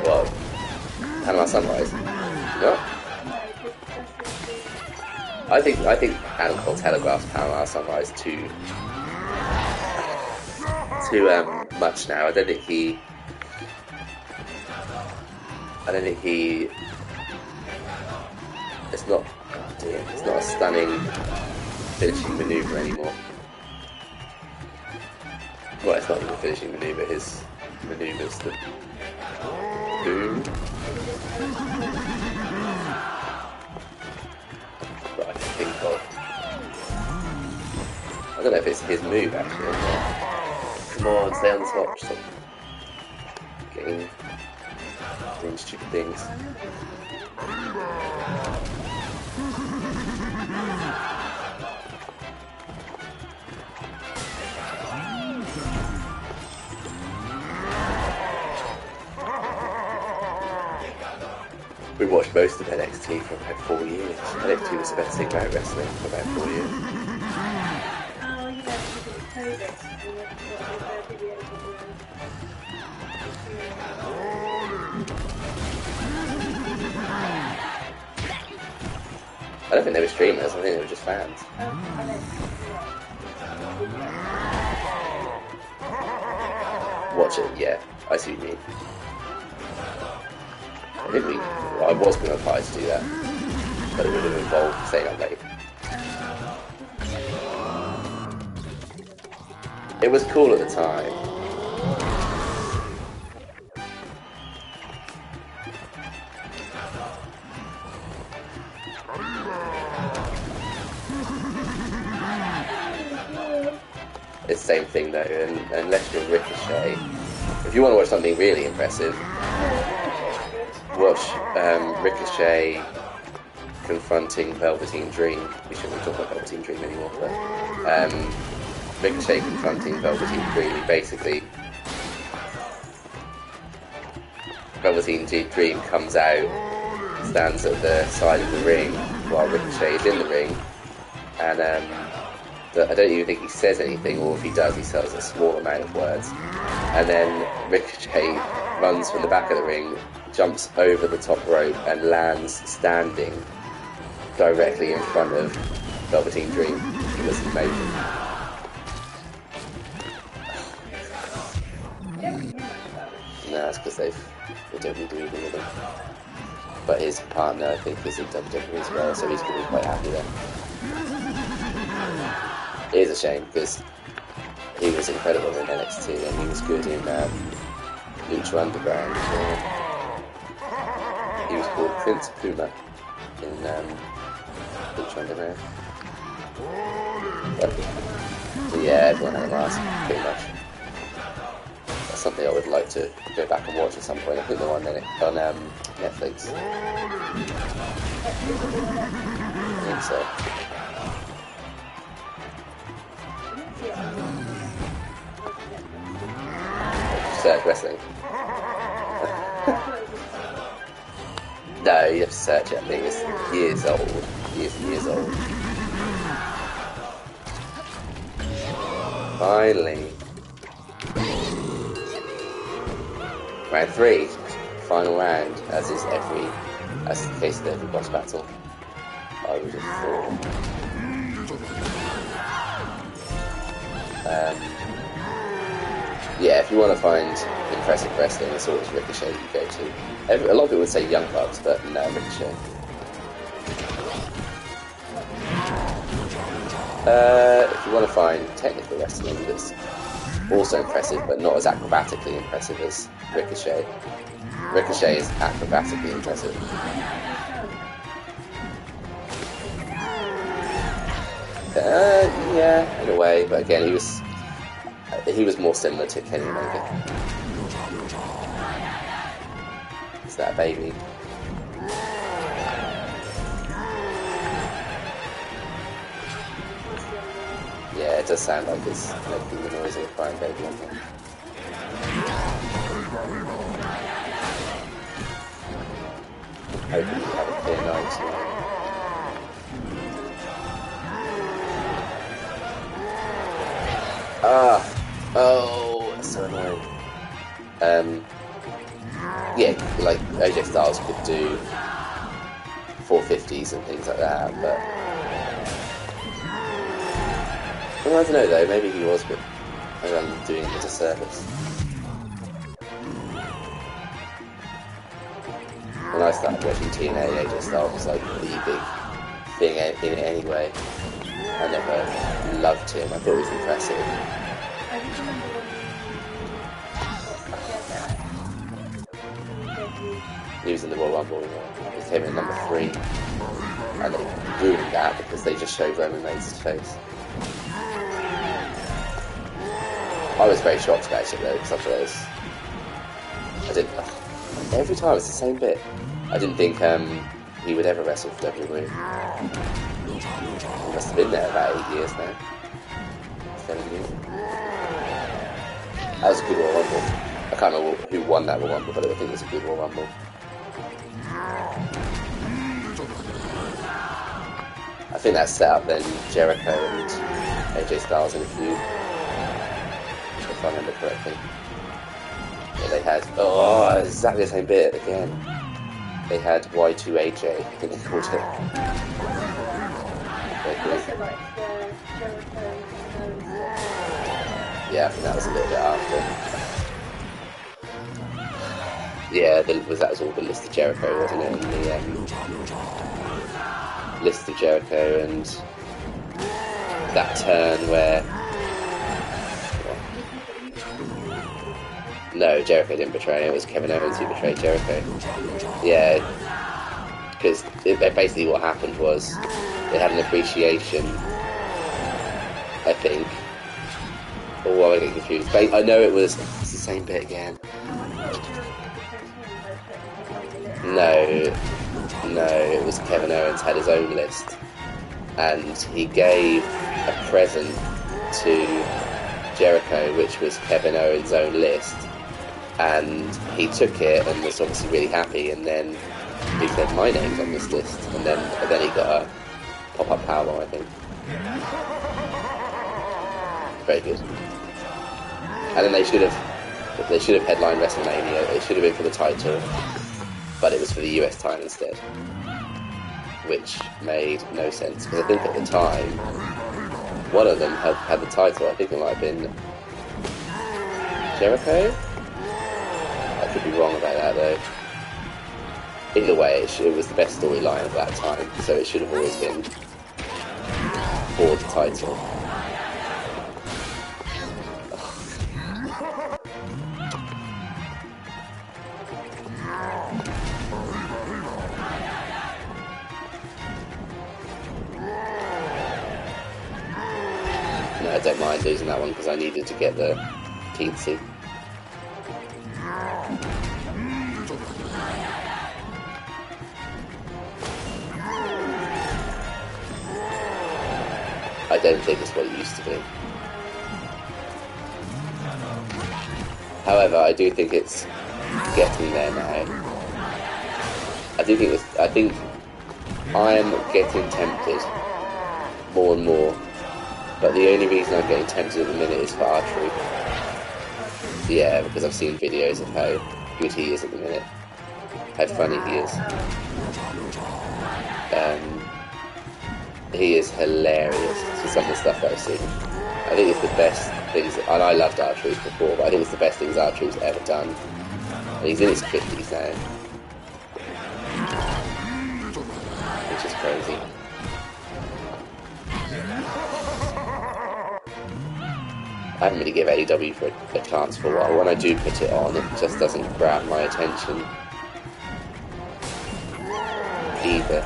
What? Panama Sunrise? No? I think Adam Cole telegraphs Panama Sunrise too much now. I don't think he it's not a stunning finishing maneuver anymore. Well, it's not even a finishing maneuver, his maneuver's the boom. That I can think of. I don't know if it's his move actually. Come on, stay on the top. Stop doing stupid things. We watched most of NXT for about 4 years. NXT was the best thing about wrestling for about 4 years. I don't think they were streamers, I think they were just fans. Watch it, yeah, I see what you mean. I was going to apply to do that, but it would have involved staying up late. It was cool at the time. It's the same thing though, and unless you're Ricochet, if you want to watch something really impressive, watch Ricochet confronting Velveteen Dream. We shouldn't talk about Velveteen Dream anymore, but Ricochet confronting Velveteen Dream. Basically, Velveteen Dream comes out, stands at the side of the ring while Ricochet is in the ring, and I don't even think he says anything, or if he does, he says a small amount of words. And then Ricochet runs from the back of the ring, jumps over the top rope, and lands standing directly in front of Velveteen Dream. It was amazing. No, that's because they don't do anything with him. But his partner, I think, is in WWE as well, so he's going to be quite happy there. It is a shame, because he was incredible in NXT, and he was good in Lucha Underground. He was called Prince Puma in Lucha Underground. But yeah, everyone had a mask, pretty much. That's something I would like to go back and watch at some point. I think they're on Netflix. I think so. Search wrestling. No, you have to search it. I think it's years old. Years old. Finally. Round 3. Final round, as is every That's the case of every boss battle, I would have thought. Yeah, if you want to find impressive wrestling, it's always Ricochet you go to. A lot of people would say Young Bucks, but no, Ricochet. If you want to find technical wrestling that's also impressive, but not as acrobatically impressive as Ricochet, Ricochet is acrobatically impressive. Yeah, in a way, but again, he was more similar to Kenny Omega. Is that a baby? Yeah, it does sound like it's making the noise of a crying baby on there. Hoping you have a clear night tonight. Oh, that's so annoying. Yeah, like AJ Styles could do 450s and things like that, but well, I don't know though. Maybe he was, but maybe I'm doing him a disservice. When I started watching TNA, AJ Styles was like the big thing in it anyway. I never loved him. I thought he was impressive. He was in the Royal Rumble. He came in number 3, and they ruined that because they just showed Roman Reigns' face. I was very shocked about it though, because I thought every time it's the same bit. I didn't think he would ever wrestle for WWE. He must have been there about 8 years now. 7 years. That was a good Royal Rumble. I can't remember who won that Royal Rumble, but I think it was a good Royal Rumble. I think that set up then Jericho and AJ Styles in a feud, if I remember correctly. Yeah, they had exactly the same bit again. They had Y2AJ, I think they called it. Yeah, I think that was a little bit after. Yeah, that was all the List of Jericho, wasn't it? And the List of Jericho and that turn where... No, Jericho didn't betray him. It was Kevin Owens who betrayed Jericho. Yeah, because basically what happened was they had an appreciation, I think. Oh, I get confused. I know it's the same bit again. No, it was Kevin Owens had his own list, and he gave a present to Jericho, which was Kevin Owens' own list, and he took it and was obviously really happy, and then he said, my name's on this list, and then he got a pop-up powerbomb, I think. Very good. And then they should have headlined WrestleMania. It should have been for the title, but it was for the US title instead, which made no sense, because I think at the time one of them had the title. I think it might have been Jericho. I could be wrong about that though. Either way, it was the best storyline at that time, so it should have always been for the title. No, I don't mind losing that one because I needed to get the teensy. I don't think it's what it used to be. However, I do think it's getting there now. I think I am getting tempted more and more, but the only reason I'm getting tempted at the minute is for archery. Yeah, because I've seen videos of how good he is at the minute, how funny he is. He is hilarious to some of the stuff I've seen. I think it's the best things, and I loved R-Truth before, but I think it's the best things R-Truth's ever done. And he's in his 50s now, which is crazy. I haven't really given AEW for a chance for a while. When I do put it on, it just doesn't grab my attention either.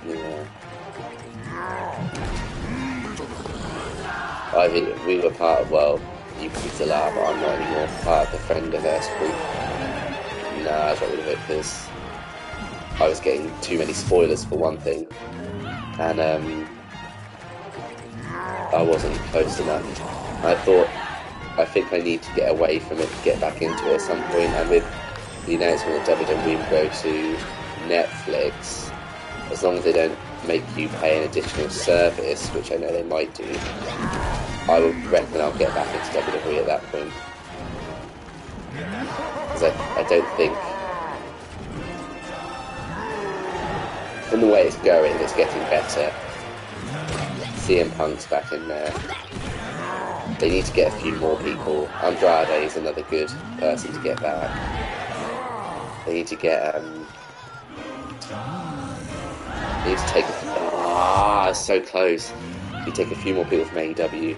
Yeah. I think we were part of, well, you still are, but I'm not anymore, part of the Friendiverse group. No, I got rid of it because I was getting too many spoilers for one thing, and I wasn't close enough. I think I need to get away from it to get back into it at some point, and with the announcement that WWE will go to Netflix, as long as they don't make you pay an additional service, which I know they might do, I would reckon I'll get back into WWE at that point. Because I don't think, from the way it's going, it's getting better. CM Punk's back in there. They need to get a few more people. Andrade is another good person to get back. They need to get, they need to take so close. You take a few more people from AEW.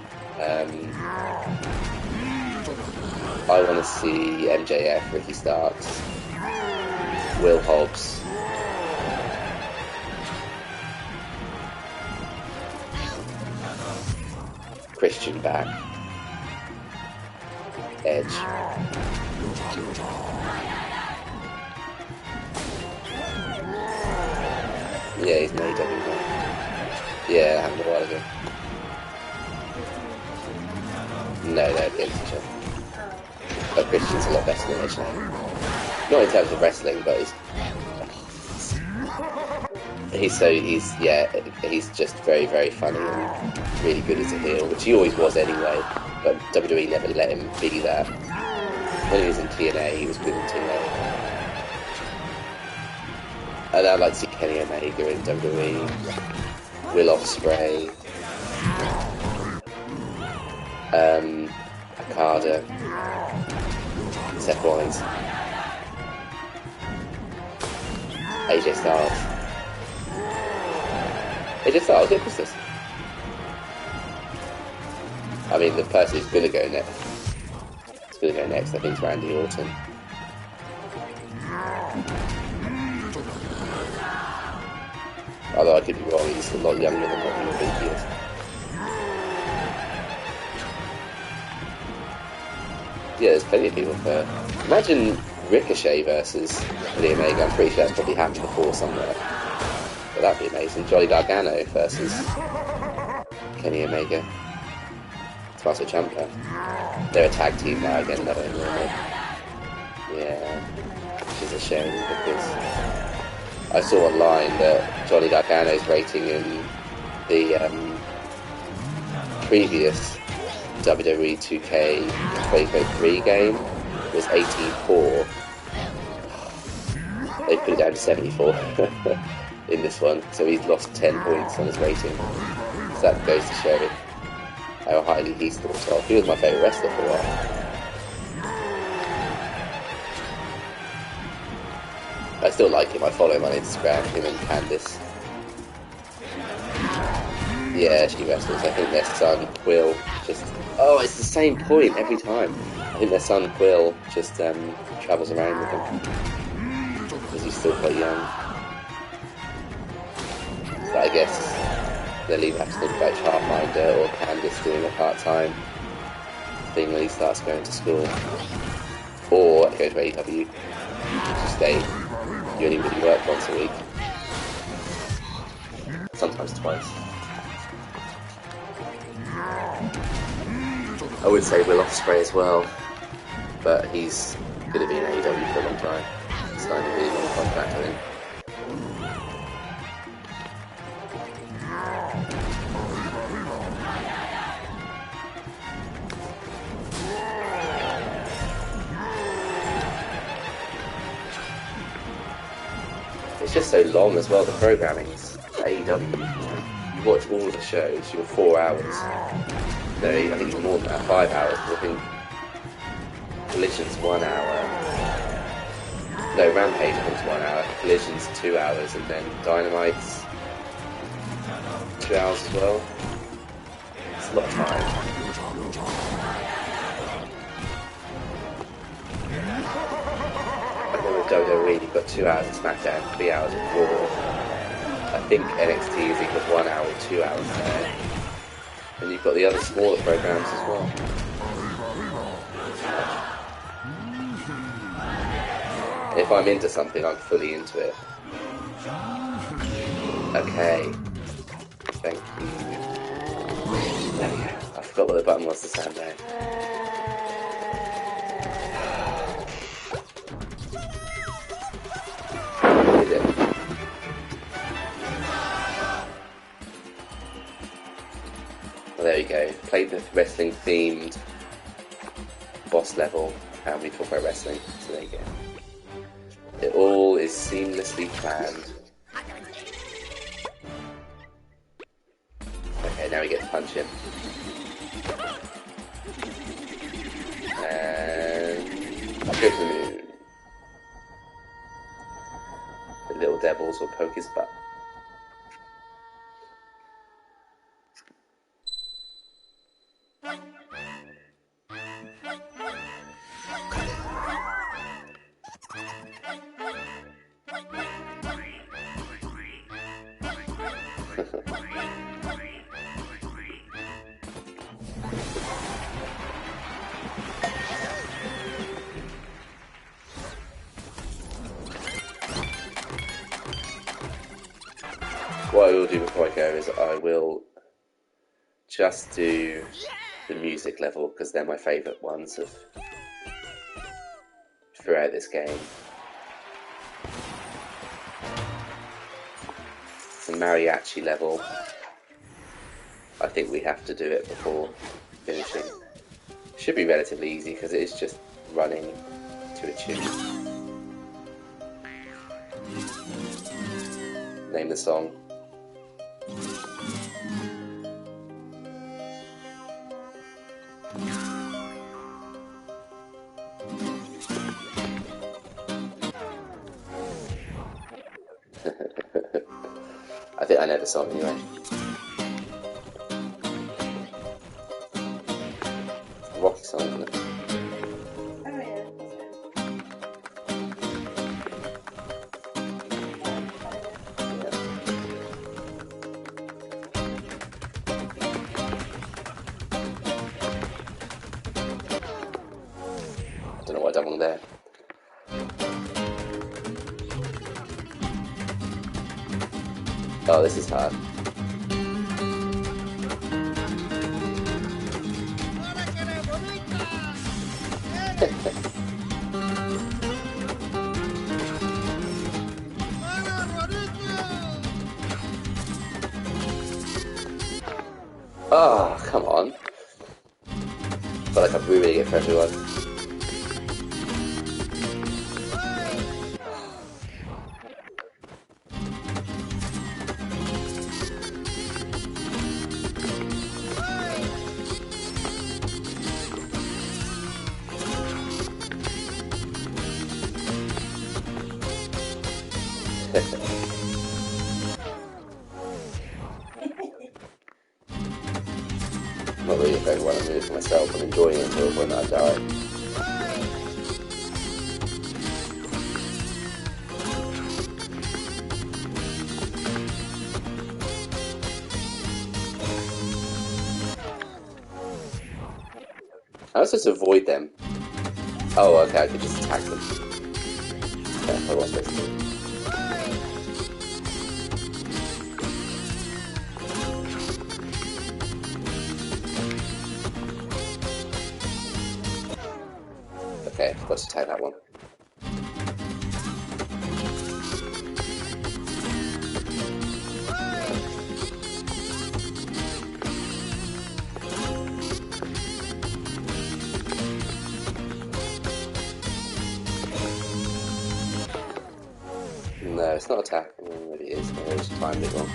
I want to see MJF, Ricky Starks, Will Hobbs. Christian back. Edge. Yeah, he's an AEW now. Yeah, that happened a while ago. No, they're against each other. But Christian's a lot better than Edge now. Not in terms of wrestling, but he's just very, very funny and really good as a heel, which he always was anyway, but WWE never let him be that. When he was in TNA, he was good in TNA. And I'd like to see Kenny Omega in WWE, Will Ospreay, Okada, Seth Rollins, AJ Styles. AJ Styles, yeah, what's this? I mean, the person who's gonna go next, I think, is Randy Orton. Although I could be wrong, he's a lot younger than what you think he is. Yeah, there's plenty of people for. Imagine Ricochet versus Kenny Omega. I'm pretty sure that's probably happened before somewhere. But that'd be amazing. Johnny Gargano versus Kenny Omega. Tommaso Ciampa. They're a tag team now again, though, really. Yeah. Which is a shame because I saw online that Johnny Gargano's rating in the previous WWE 2K 2023 game was 84. They put it down to 74 in this one, so he's lost 10 points on his rating. So that goes to show how highly he's thought of. He was my favourite wrestler for a while. I still like him. I follow him on Instagram, him and Candice. Yeah, she wrestles. I think their son, Quill, just... Oh, it's the same point every time. I think their son, Quill, just travels around with them. Because he's still quite young. But I guess they'll either have to think about Childminder or Candice doing a part-time thing when he starts going to school. Or go to AEW. Just stay. You only really work once a week. Sometimes twice. I would say Will Ospreay as well, but he's going to be in AEW for a long time. He's signed a really long contract, I think. just so long as well, the programming's AEW. You watch all of the shows, you're 4 hours. No, I think even more than that, 5 hours, because I think Collision's 1 hour. No, Rampage I think is 1 hour, Collision's 2 hours, and then Dynamite's 2 hours as well. It's a lot of time. And then with WWE, you've got 2 hours of SmackDown, 3 hours of Raw. I think NXT is equal to 1 hour, 2 hours there. And you've got the other smaller programs as well. If I'm into something, I'm fully into it. Okay. Thank you. There we go. I forgot what the button was to stand down. Did it? Well, there you go. Played the wrestling themed boss level, and we talk about wrestling. So there you go. It all is seamlessly planned. Okay, now we get to punch him. And up goes the moon. The little devils will poke his butt. What I will do before I go is I will just do the music level, because they're my favourite ones of throughout this game. It's a mariachi level. I think we have to do it before finishing. Should be relatively easy because it is just running to a tune. Name the song. I think I know the song anyway. It's a rocky song, isn't it? Oh yeah. I don't know what I've done wrong there. Oh, this is hard. Oh, come on. Feel like I'm ruining it for everyone. Not really for everyone, I'm doing it for myself. I'm enjoying it until the point that I die. I was supposed to avoid them. Oh, okay, I could just attack them. Yeah, I was supposed to do. Okay, I forgot to attack that one. No. it's not attack. Maybe it is. Maybe I just timed it wrong.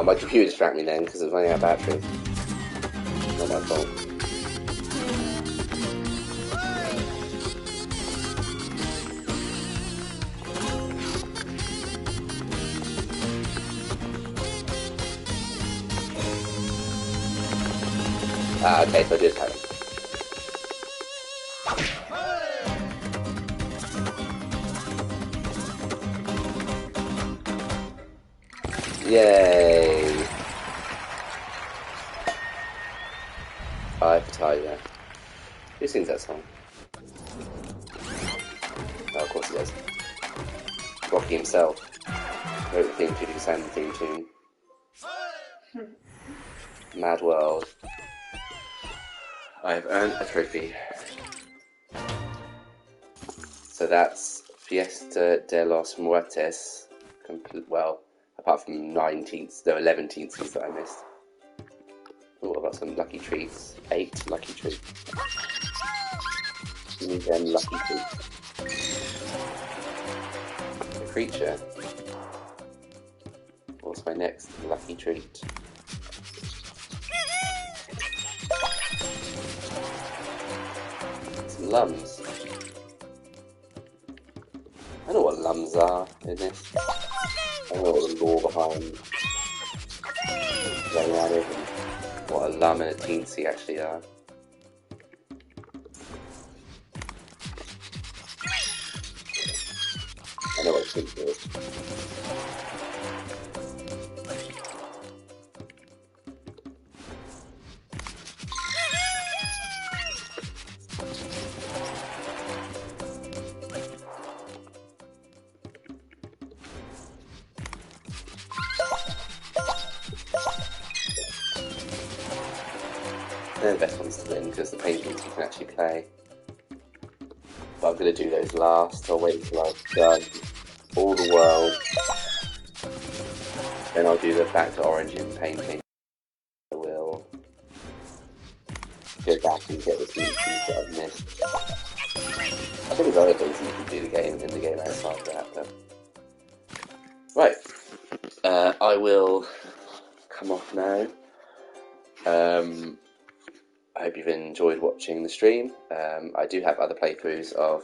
My computer distracted me then because it was running out of battery. Not my fault. Okay, so I did have it. Yay! 5 for Tiger. Who sings that song? Oh, of course he does. Rocky himself wrote the theme tune, sang the theme tune. Mad World. I've earned a trophy. So that's Fiesta de los Muertes. Well, apart from 19th, there were 11th that I missed. Oh, I've got some lucky treats. 8 lucky treats. Give me them lucky treats. A creature. What's my next lucky treat? Some lums. I know what lums are in this. I don't know what the lore behind running at it and what a lum and a teensy actually are. I know what a teensy is. They're the best ones to win because the paintings you can actually play. But I'm going to do those last. I'll wait until I've done all the world. Then I'll do the back to origin painting. I will go back and get the features that I've missed. I think there's other things you can do in the game outside that. But... Right. I will come off now. I hope you've enjoyed watching the stream. I do have other playthroughs of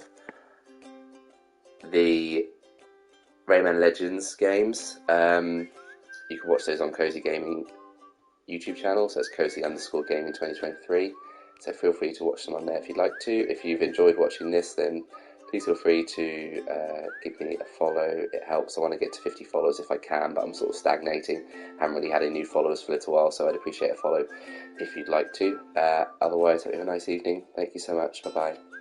the Rayman Legends games. You can watch those on Cozy Gaming YouTube channel, so it's cozy_gaming 2023. So feel free to watch them on there if you'd like to. If you've enjoyed watching this, then please feel free to give me a follow. It helps. I want to get to 50 followers if I can, but I'm sort of stagnating. Haven't really had any new followers for a little while, so I'd appreciate a follow if you'd like to. Otherwise, have a nice evening. Thank you so much. Bye-bye.